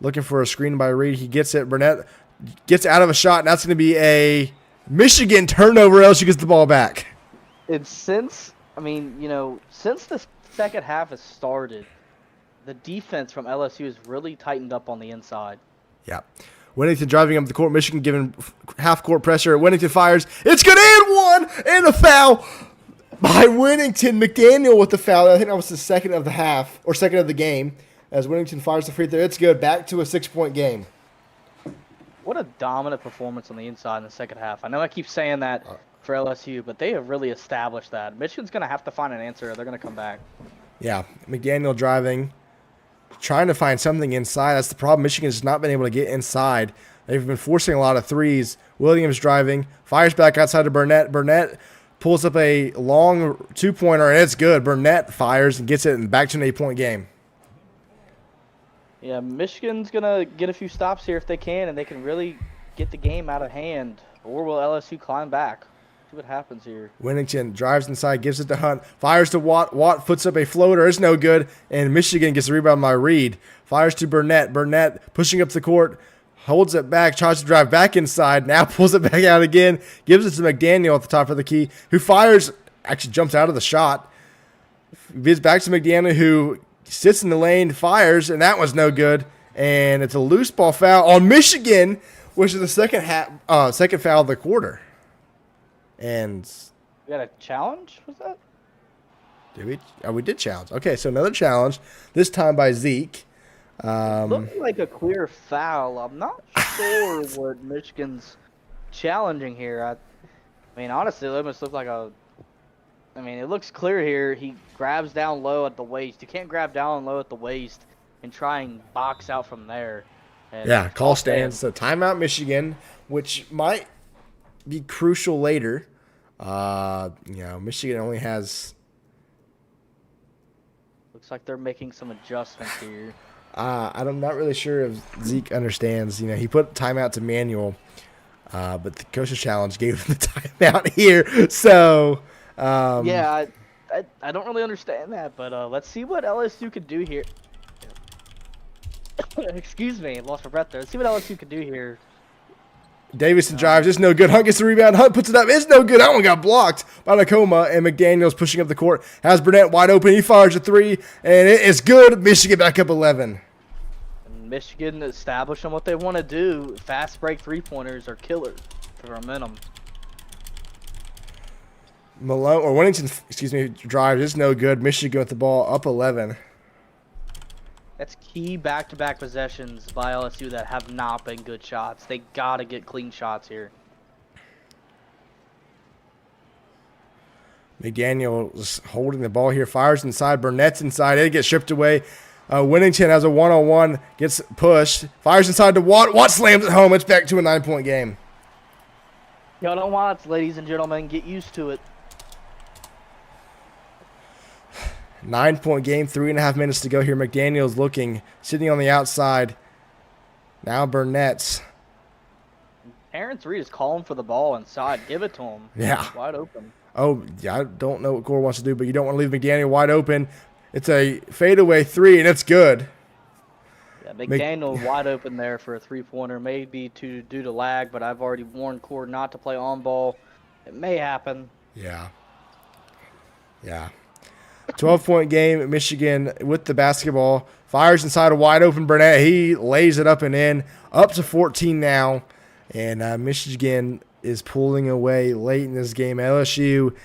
Looking for a screen by Reed. He gets it. Burnett gets out of a shot, and that's going to be a Michigan turnover. LSU gets the ball back. And since the second half has started, the defense from LSU has really tightened up on the inside. Yeah. Winnington driving up the court. Michigan giving half-court pressure. Winnington fires. It's good, and 1, and a foul by Winnington. McDaniel with the foul. I think that was the second of the half, or second of the game, as Winnington fires the free throw. It's good. Back to a 6-point game. What a dominant performance on the inside in the second half. I know I keep saying that for LSU, but they have really established that. Michigan's going to have to find an answer or they're going to come back. Yeah, McDaniel driving, trying to find something inside. That's the problem. Michigan's not been able to get inside. They've been forcing a lot of threes. Williams driving, fires back outside to Burnett. Burnett pulls up a long 2-pointer, and it's good. Burnett fires and gets it and back to an 8-point game. Yeah, Michigan's going to get a few stops here if they can, and they can really get the game out of hand. Or will LSU climb back? See what happens here. Winnington drives inside, gives it to Hunt, fires to Watt. Watt puts up a floater. It's no good, and Michigan gets the rebound by Reed. Fires to Burnett. Burnett pushing up the court, holds it back, tries to drive back inside, now pulls it back out again, gives it to McDaniel at the top of the key, who fires, actually jumps out of the shot. Gives back to McDaniel, who sits in the lane, fires, and that was no good. and it's a loose ball foul on Michigan, which is the second foul of the quarter. And We got a challenge? Was that? did we? Oh, we did challenge. Okay, so another challenge, this time by Zeke. Looked like a clear foul. I'm not sure what Michigan's challenging here. I mean, honestly, it almost looks like a. I mean, it looks clear here. He grabs down low at the waist. You can't grab down low at the waist and try and box out from there. And Yeah, call stands. So timeout Michigan, which might be crucial later. Michigan only has. Looks like they're making some adjustments here. I'm not really sure if Zeke understands. He put timeout to manual, but the coach's challenge gave him the timeout here. So. Yeah, I don't really understand that, but let's see what LSU could do here. Excuse me, lost my breath there. Let's see what LSU could do here. Davidson drives. It's no good. Hunt gets the rebound. Hunt puts it up. It's no good. That one got blocked by Nakoma, and McDaniel's pushing up the court. Has Burnett wide open. He fires a three, and it is good. Michigan back up 11. And Michigan establishing what they want to do. Fast break three-pointers are killer for momentum. Winnington, drives. It's no good. Michigan with the ball up 11. That's key back-to-back possessions by LSU that have not been good shots. They got to get clean shots here. McDaniel's holding the ball here. Fires inside. Burnett's inside. It gets stripped away. Winnington has a one-on-one. Gets pushed. Fires inside to Watt. Watt slams it home. It's back to a 9-point game. Y'all don't want, ladies and gentlemen. Get used to it. 9-point game, 3.5 minutes to go here. McDaniel's looking, sitting on the outside. Now Burnett's. Terrence Reed is calling for the ball inside. Give it to him. Yeah. It's wide open. Oh, yeah, I don't know what Gore wants to do, but you don't want to leave McDaniel wide open. It's a fadeaway three, and it's good. Yeah, McDaniel wide open there for a three-pointer. Maybe due to lag, but I've already warned Core not to play on ball. It may happen. Yeah. 12-point game. Michigan with the basketball. Fires inside a wide open Burnett. He lays it up and in. Up to 14 now. And Michigan is pulling away late in this game. LSU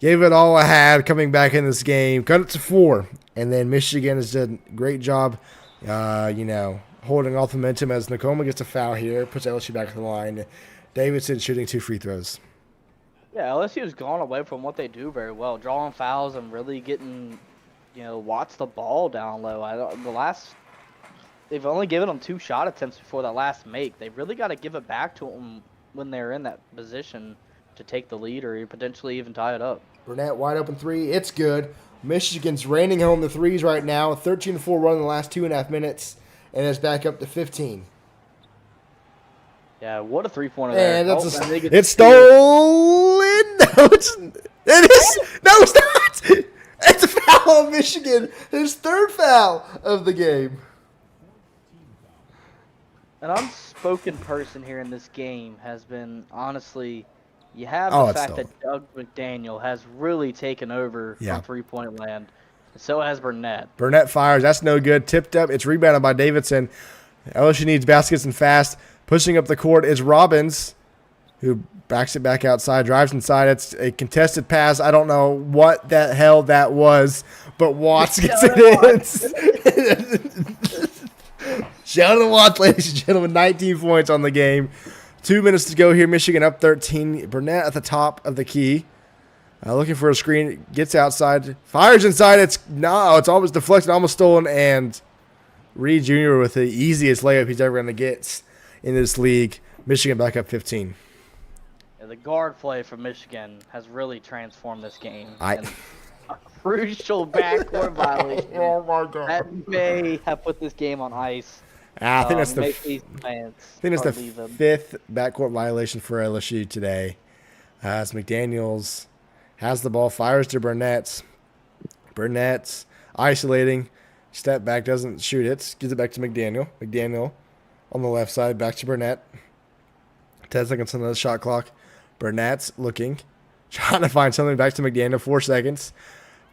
gave it all I had coming back in this game. Cut it to 4. And then Michigan has done a great job, holding off the momentum as Nakoma gets a foul here. Puts LSU back on the line. Davidson shooting 2 free throws. Yeah, LSU has gone away from what they do very well, drawing fouls and really getting, Watts the ball down low. They've only given them 2 shot attempts before that last make. They really got to give it back to them when they're in that position to take the lead or potentially even tie it up. Burnett wide open 3. It's good. Michigan's raining home the threes right now. 13-4 run in the last 2.5 minutes, and it's back up to 15. Yeah, what a three-pointer there. And it's stolen. No, it's not. It's a foul on Michigan. His 3rd foul of the game. An unspoken person here in this game has been, honestly, you have the fact that Doug McDaniel has really taken over from three-point land. So has Burnett. Burnett fires. That's no good. Tipped up. It's rebounded by Davidson. LSU needs baskets and fast. Pushing up the court is Robbins, who backs it back outside, drives inside. It's a contested pass. I don't know what the hell that was, but Watts gets it in. Shout out to Watts, ladies and gentlemen. 19 points on the game. 2 minutes to go here. Michigan up 13. Burnett at the top of the key. Looking for a screen. Gets outside. Fires inside. It's almost deflected, almost stolen. And Reed Jr. with the easiest layup he's ever going to get in this league. Michigan back up 15. Yeah, the guard play from Michigan has really transformed this game. A crucial backcourt violation. Oh my God! That may have put this game on ice. I think that's the 5th backcourt violation for LSU today. As McDaniels has the ball, fires to Burnett. Burnett's isolating, step back, doesn't shoot it, gives it back to McDaniel. McDaniel on the left side, back to Burnett. 10 seconds on the shot clock. Burnett's looking, trying to find something, back to McDaniel. 4 seconds.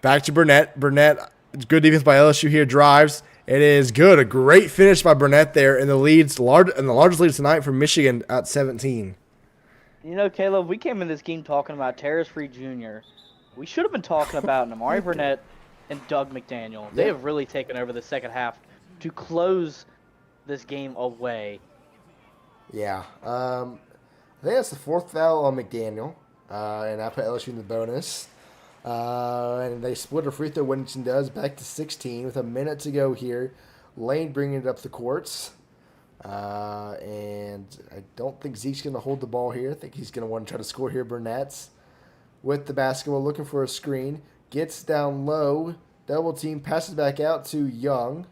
Back to Burnett. Burnett, good defense by LSU here, drives It is good. A great finish by Burnett there, and the largest lead tonight for Michigan at 17. You know, Caleb, we came in this game talking about Terrace Free Jr. We should have been talking about Amari Burnett and Doug McDaniel. They Yeah. have really taken over the second half to close this game away. Yeah. I think that's the fourth foul on McDaniel, and I put LSU in the bonus. And they split a free throw. Winnington does back to 16 with a minute to go here. Lane bringing it up the courts. And I don't think Zeke's going to hold the ball here. I think he's going to want to try to score here. Burnett's with the basketball looking for a screen. Gets down low. Double team. Passes back out to Young,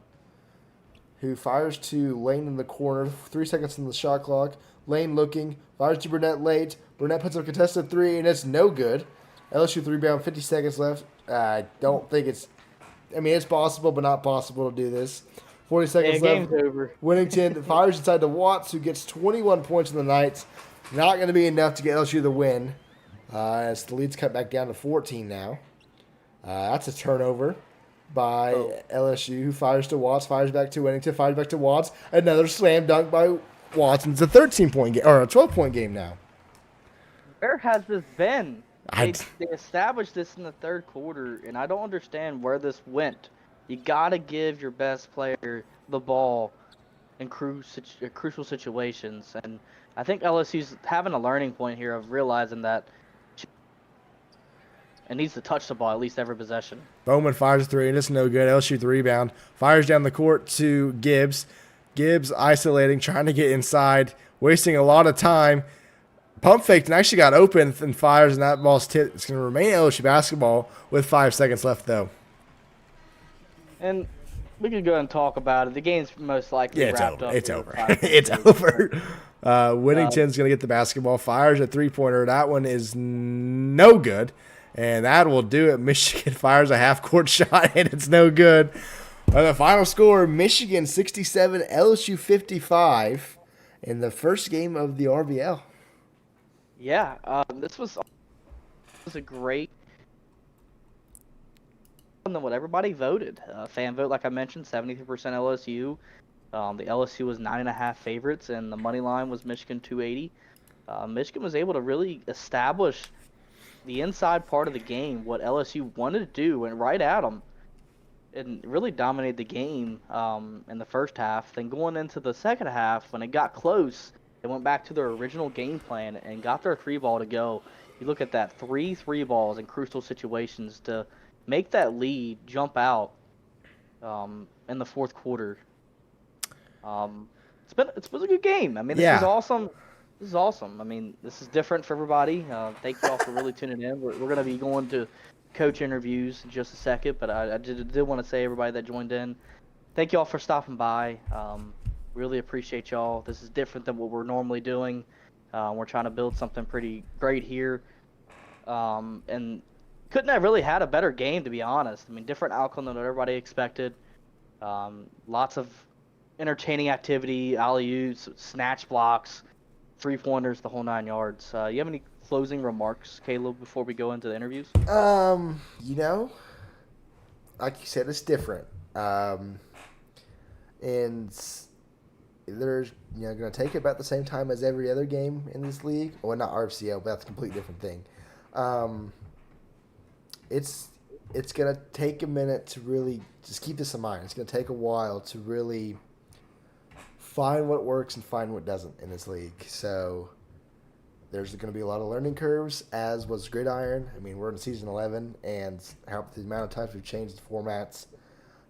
who fires to Lane in the corner. 3 seconds on the shot clock. Lane looking. Fires to Burnett late. Burnett puts up a contested 3, and it's no good. LSU rebound, 50 seconds left. I don't think it's – I mean, it's possible, but not possible to do this. 40 seconds left. Game's over. Winnington fires inside to Watts, who gets 21 points in the night. Not going to be enough to get LSU the win, as the lead's cut back down to 14 now. That's a turnover by LSU, who fires to Watts, fires back to Winnington, fires back to Watts. Another slam dunk by Watts. It's a 13-point game, or a 12-point game now. Where has this been? They established this in the third quarter, and I don't understand where this went. You got to give your best player the ball in crucial situations. And I think LSU's having a learning point here of realizing that it needs to touch the ball at least every possession. Bowman fires a 3, and it's no good. LSU the rebound. Fires down the court to Gibbs. Gibbs isolating, trying to get inside, wasting a lot of time. Pump faked and actually got open and fires, and that ball's tipped. It's going to remain LSU basketball with 5 seconds left, though. And we could go and talk about it. The game's most likely wrapped up. It's over. It's over. Winnington's going to get the basketball. Fires a three-pointer. That one is no good. And that will do it. Michigan fires a half-court shot, and it's no good. The final score, Michigan 67, LSU 55 in the first game of the RBL. Yeah, this was a great than what everybody voted. Fan vote, like I mentioned, 73% LSU. The LSU was 9.5 favorites, and the money line was Michigan 280. Michigan was able to really establish the inside part of the game, what LSU wanted to do, and right at them, and really dominated the game in the first half. Then going into the second half, when it got close, they went back to their original game plan and got their 3-ball to go. You look at that, 3 3-balls in crucial situations to make that lead jump out in the fourth quarter. It's been a good game. I mean, this is awesome. This is awesome. I mean, this is different for everybody. Thank you all for really tuning in. We're going to be going to coach interviews in just a second, but I did want to say everybody that joined in, thank you all for stopping by. Really appreciate y'all. This is different than what we're normally doing. We're trying to build something pretty great here. And couldn't have really had a better game, to be honest. I mean, different outcome than what everybody expected. Lots of entertaining activity, alley-oops, snatch blocks, 3-pointers, the whole 9 yards. You have any closing remarks, Caleb, before we go into the interviews? You know, like you said, it's different. And they're going to take about the same time as every other game in this league. Well, not RFCL, but that's a completely different thing. It's going to take a minute to really just keep this in mind. It's going to take a while to really find what works and find what doesn't in this league. So there's going to be a lot of learning curves, as was Gridiron. I mean, we're in season 11, and the amount of times we've changed the formats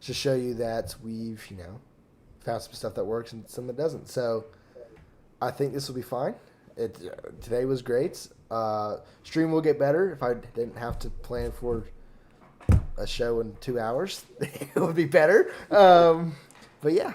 to show you that we've, found some stuff that works and some that doesn't. So I think this will be fine. Today was great. Stream will get better. If I didn't have to plan for a show in 2 hours, it would be better. But yeah,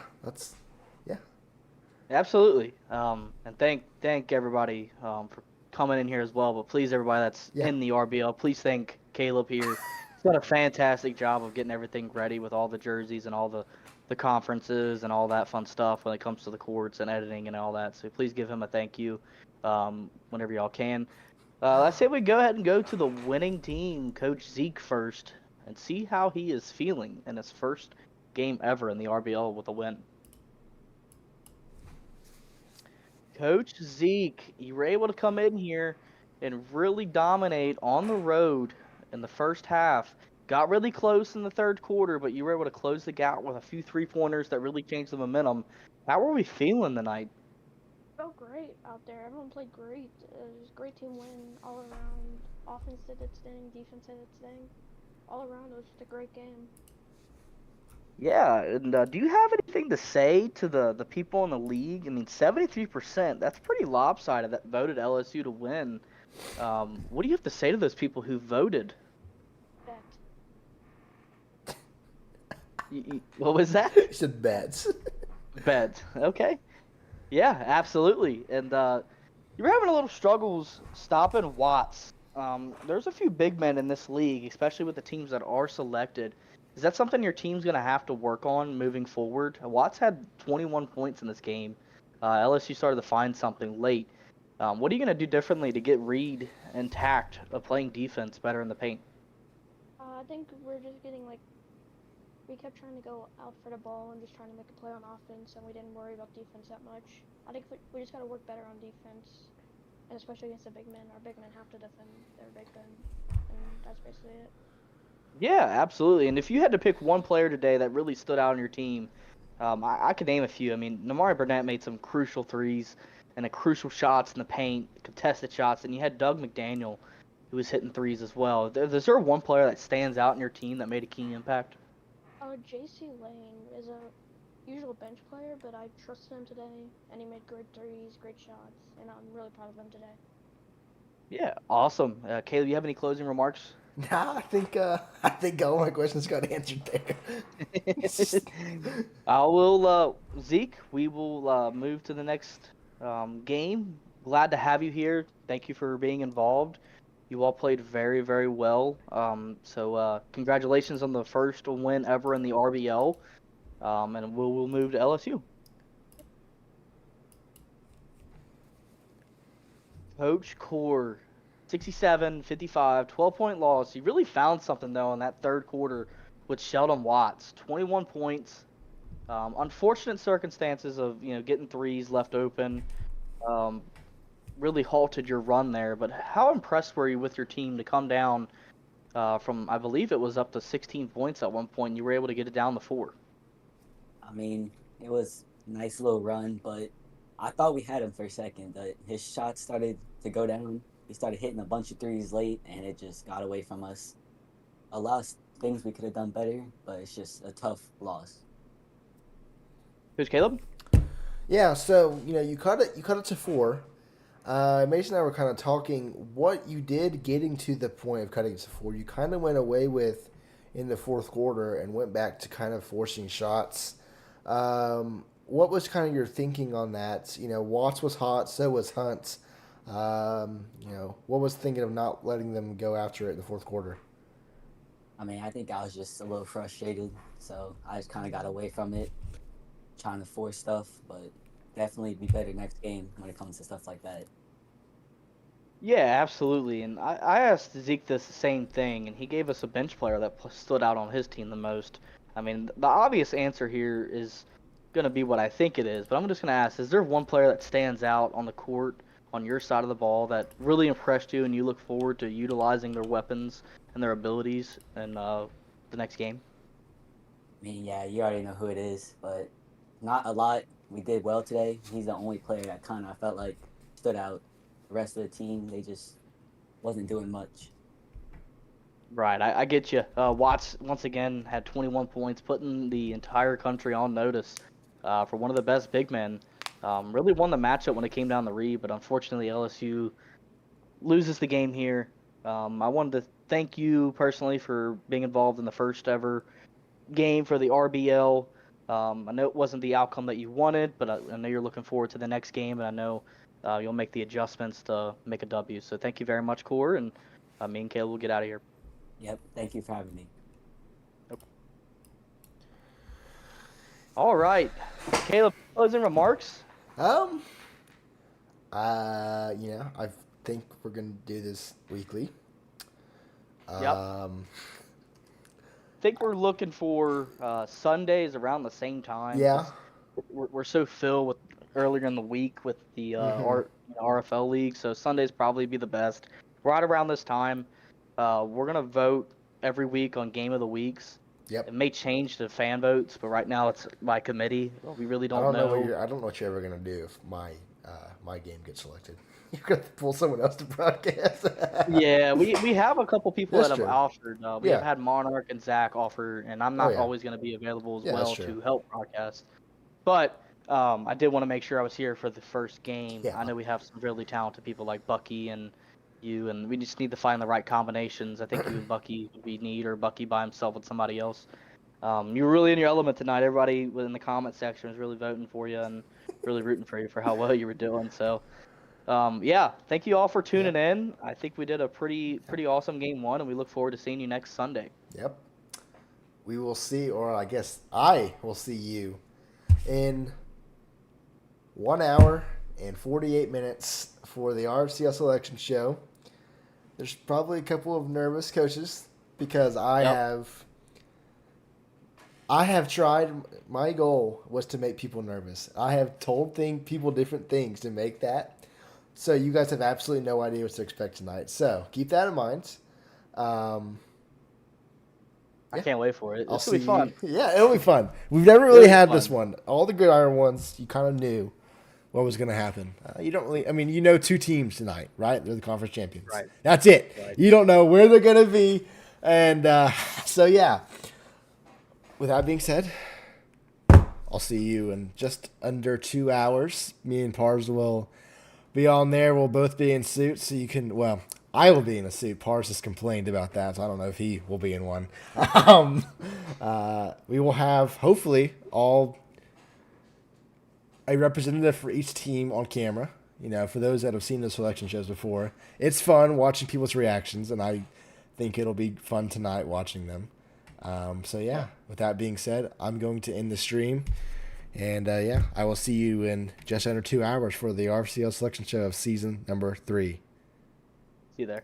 Absolutely. And thank everybody for coming in here as well. But please, everybody that's in the RBL, please thank Caleb here. He's done a fantastic job of getting everything ready with all the jerseys and all the conferences and all that fun stuff when it comes to the courts and editing and all that. So please give him a thank you whenever y'all can. Let's say we go ahead and go to the winning team, Coach Zeke, first, and see how he is feeling in his first game ever in the RBL with a win. Coach Zeke, you were able to come in here and really dominate on the road in the first half. Got really close in the third quarter, but you were able to close the gap with a few three-pointers that really changed the momentum. How were we feeling tonight? Felt great out there. Everyone played great. It was a great team win all around. Offense did its thing. Defense did its thing. All around, it was just a great game. Yeah, and do you have anything to say to the people in the league? I mean, 73%, that's pretty lopsided that voted LSU to win. What do you have to say to those people who voted? Bet. What was that? You said bets. Bet. Okay. Yeah, absolutely. And you were having a little struggles stopping Watts. There's a few big men in this league, especially with the teams that are selected. Is that something your team's going to have to work on moving forward? Watts had 21 points in this game. LSU started to find something late. What are you going to do differently to get Reed and Tact of playing defense better in the paint? I think we're just getting we kept trying to go out for the ball and just trying to make a play on offense, and we didn't worry about defense that much. I think we just got to work better on defense, and especially against the big men. Our big men have to defend their big men, and that's basically it. Yeah, absolutely. And if you had to pick one player today that really stood out on your team, I could name a few. I mean, Namari Burnett made some crucial threes and crucial shots in the paint, contested shots, and you had Doug McDaniel, who was hitting threes as well. Is there one player that stands out in your team that made a key impact? J.C. Lane is a usual bench player, but I trusted him today, and he made great threes, great shots, and I'm really proud of him today. Yeah, awesome. Caleb, you have any closing remarks? Nah, I think all my questions got answered there. Zeke, we will move to the next game. Glad to have you here. Thank you for being involved. You all played very, very well. So congratulations on the first win ever in the RBL. And we'll move to LSU. Coach Core, 67-55, 12-point loss. You really found something, though, in that third quarter with Sheldon Watts. 21 points. Unfortunate circumstances of getting threes left open. Really halted your run there. But how impressed were you with your team to come down from, I believe it was up to 16 points at one point, and you were able to get it down to 4? I mean, it was a nice little run, but I thought we had him for a second. But his shots started to go down. He started hitting a bunch of threes late, and it just got away from us. A lot of things we could have done better, but it's just a tough loss. Who's Caleb? Yeah, so you cut it to 4. Mason and I were kind of talking what you did getting to the point of cutting it to 4. You kind of went away with in the fourth quarter and went back to kind of forcing shots. What was kind of your thinking on that? Watts was hot, so was Hunt. What was thinking of not letting them go after it in the fourth quarter? I mean, I think I was just a little frustrated, so I just kind of got away from it, trying to force stuff, but definitely be better next game when it comes to stuff like that. Yeah, absolutely. And I asked Zeke this same thing, and he gave us a bench player that stood out on his team the most. I mean, the obvious answer here is going to be what I think it is, but I'm just going to ask, is there one player that stands out on the court on your side of the ball that really impressed you and you look forward to utilizing their weapons and their abilities in the next game? I mean, yeah, you already know who it is, but not a lot. We did well today. He's the only player that kind of felt like stood out. The rest of the team, they just wasn't doing much. Right, I get you. Watts, once again, had 21 points, putting the entire country on notice for one of the best big men. Really won the matchup when it came down the Reed, but unfortunately LSU loses the game here. I wanted to thank you personally for being involved in the first ever game for the RBL. I know it wasn't the outcome that you wanted, but I know you're looking forward to the next game, and I know you'll make the adjustments to make a W. So thank you very much, Core, and me and Caleb will get out of here. Yep, thank you for having me. All right, Caleb, closing remarks. I think we're gonna do this weekly. Yep. think we're looking for Sundays around the same time. Yeah. 'Cause we're so filled with earlier in the week with the RFL league, so Sundays probably be the best. Right around this time, we're gonna vote every week on game of the weeks. Yep. It may change to fan votes, but right now it's by committee. We really I don't don't know know. I don't know what you're ever gonna do if my game gets selected. You're gonna pull someone else to broadcast. Yeah, we have a couple people That's that have true. offered. We Yeah. have had Monarch and Zach offer, and I'm Oh, not yeah. always going to be available as Yeah, that's well true. to help broadcast. But I did want to make sure I was here for the first game. Yeah. I know we have some really talented people like Bucky and you, and we just need to find the right combinations. I think you and Bucky we need, or Bucky by himself with somebody else. You were really in your element tonight. Everybody in the comment section was really voting for you and really rooting for you for how well you were doing. So. Yeah, thank you all for tuning in. I think we did a pretty awesome game 1, and we look forward to seeing you next Sunday. Yep. We will see, or I guess I will see you in 1 hour and 48 minutes for the RFCL selection show. There's probably a couple of nervous coaches because I have tried. My goal was to make people nervous. I have told people different things to make that. So you guys have absolutely no idea what to expect tonight. So keep that in mind. I can't wait for it. I'll This will be see fun. you. Yeah, it'll be fun. We've never really had this one. All the Gridiron ones, you kind of knew what was going to happen. You don't really. I mean, you know 2 teams tonight, right? They're the conference champions. Right. That's it. Right. You don't know where they're going to be, and so yeah. With that being said, I'll see you in just under 2 hours. Me and Pars will be on there. We'll both be in suits, so you can. Well, I will be in a suit. Pars has complained about that, so I don't know if he will be in one. We will have hopefully all a representative for each team on camera. You know, for those that have seen the selection shows before, it's fun watching people's reactions, and I think it'll be fun tonight watching them. So yeah, with that being said, I'm going to end the stream. And yeah, I will see you in just under 2 hours for the RFCL selection show of season number 3. See you there.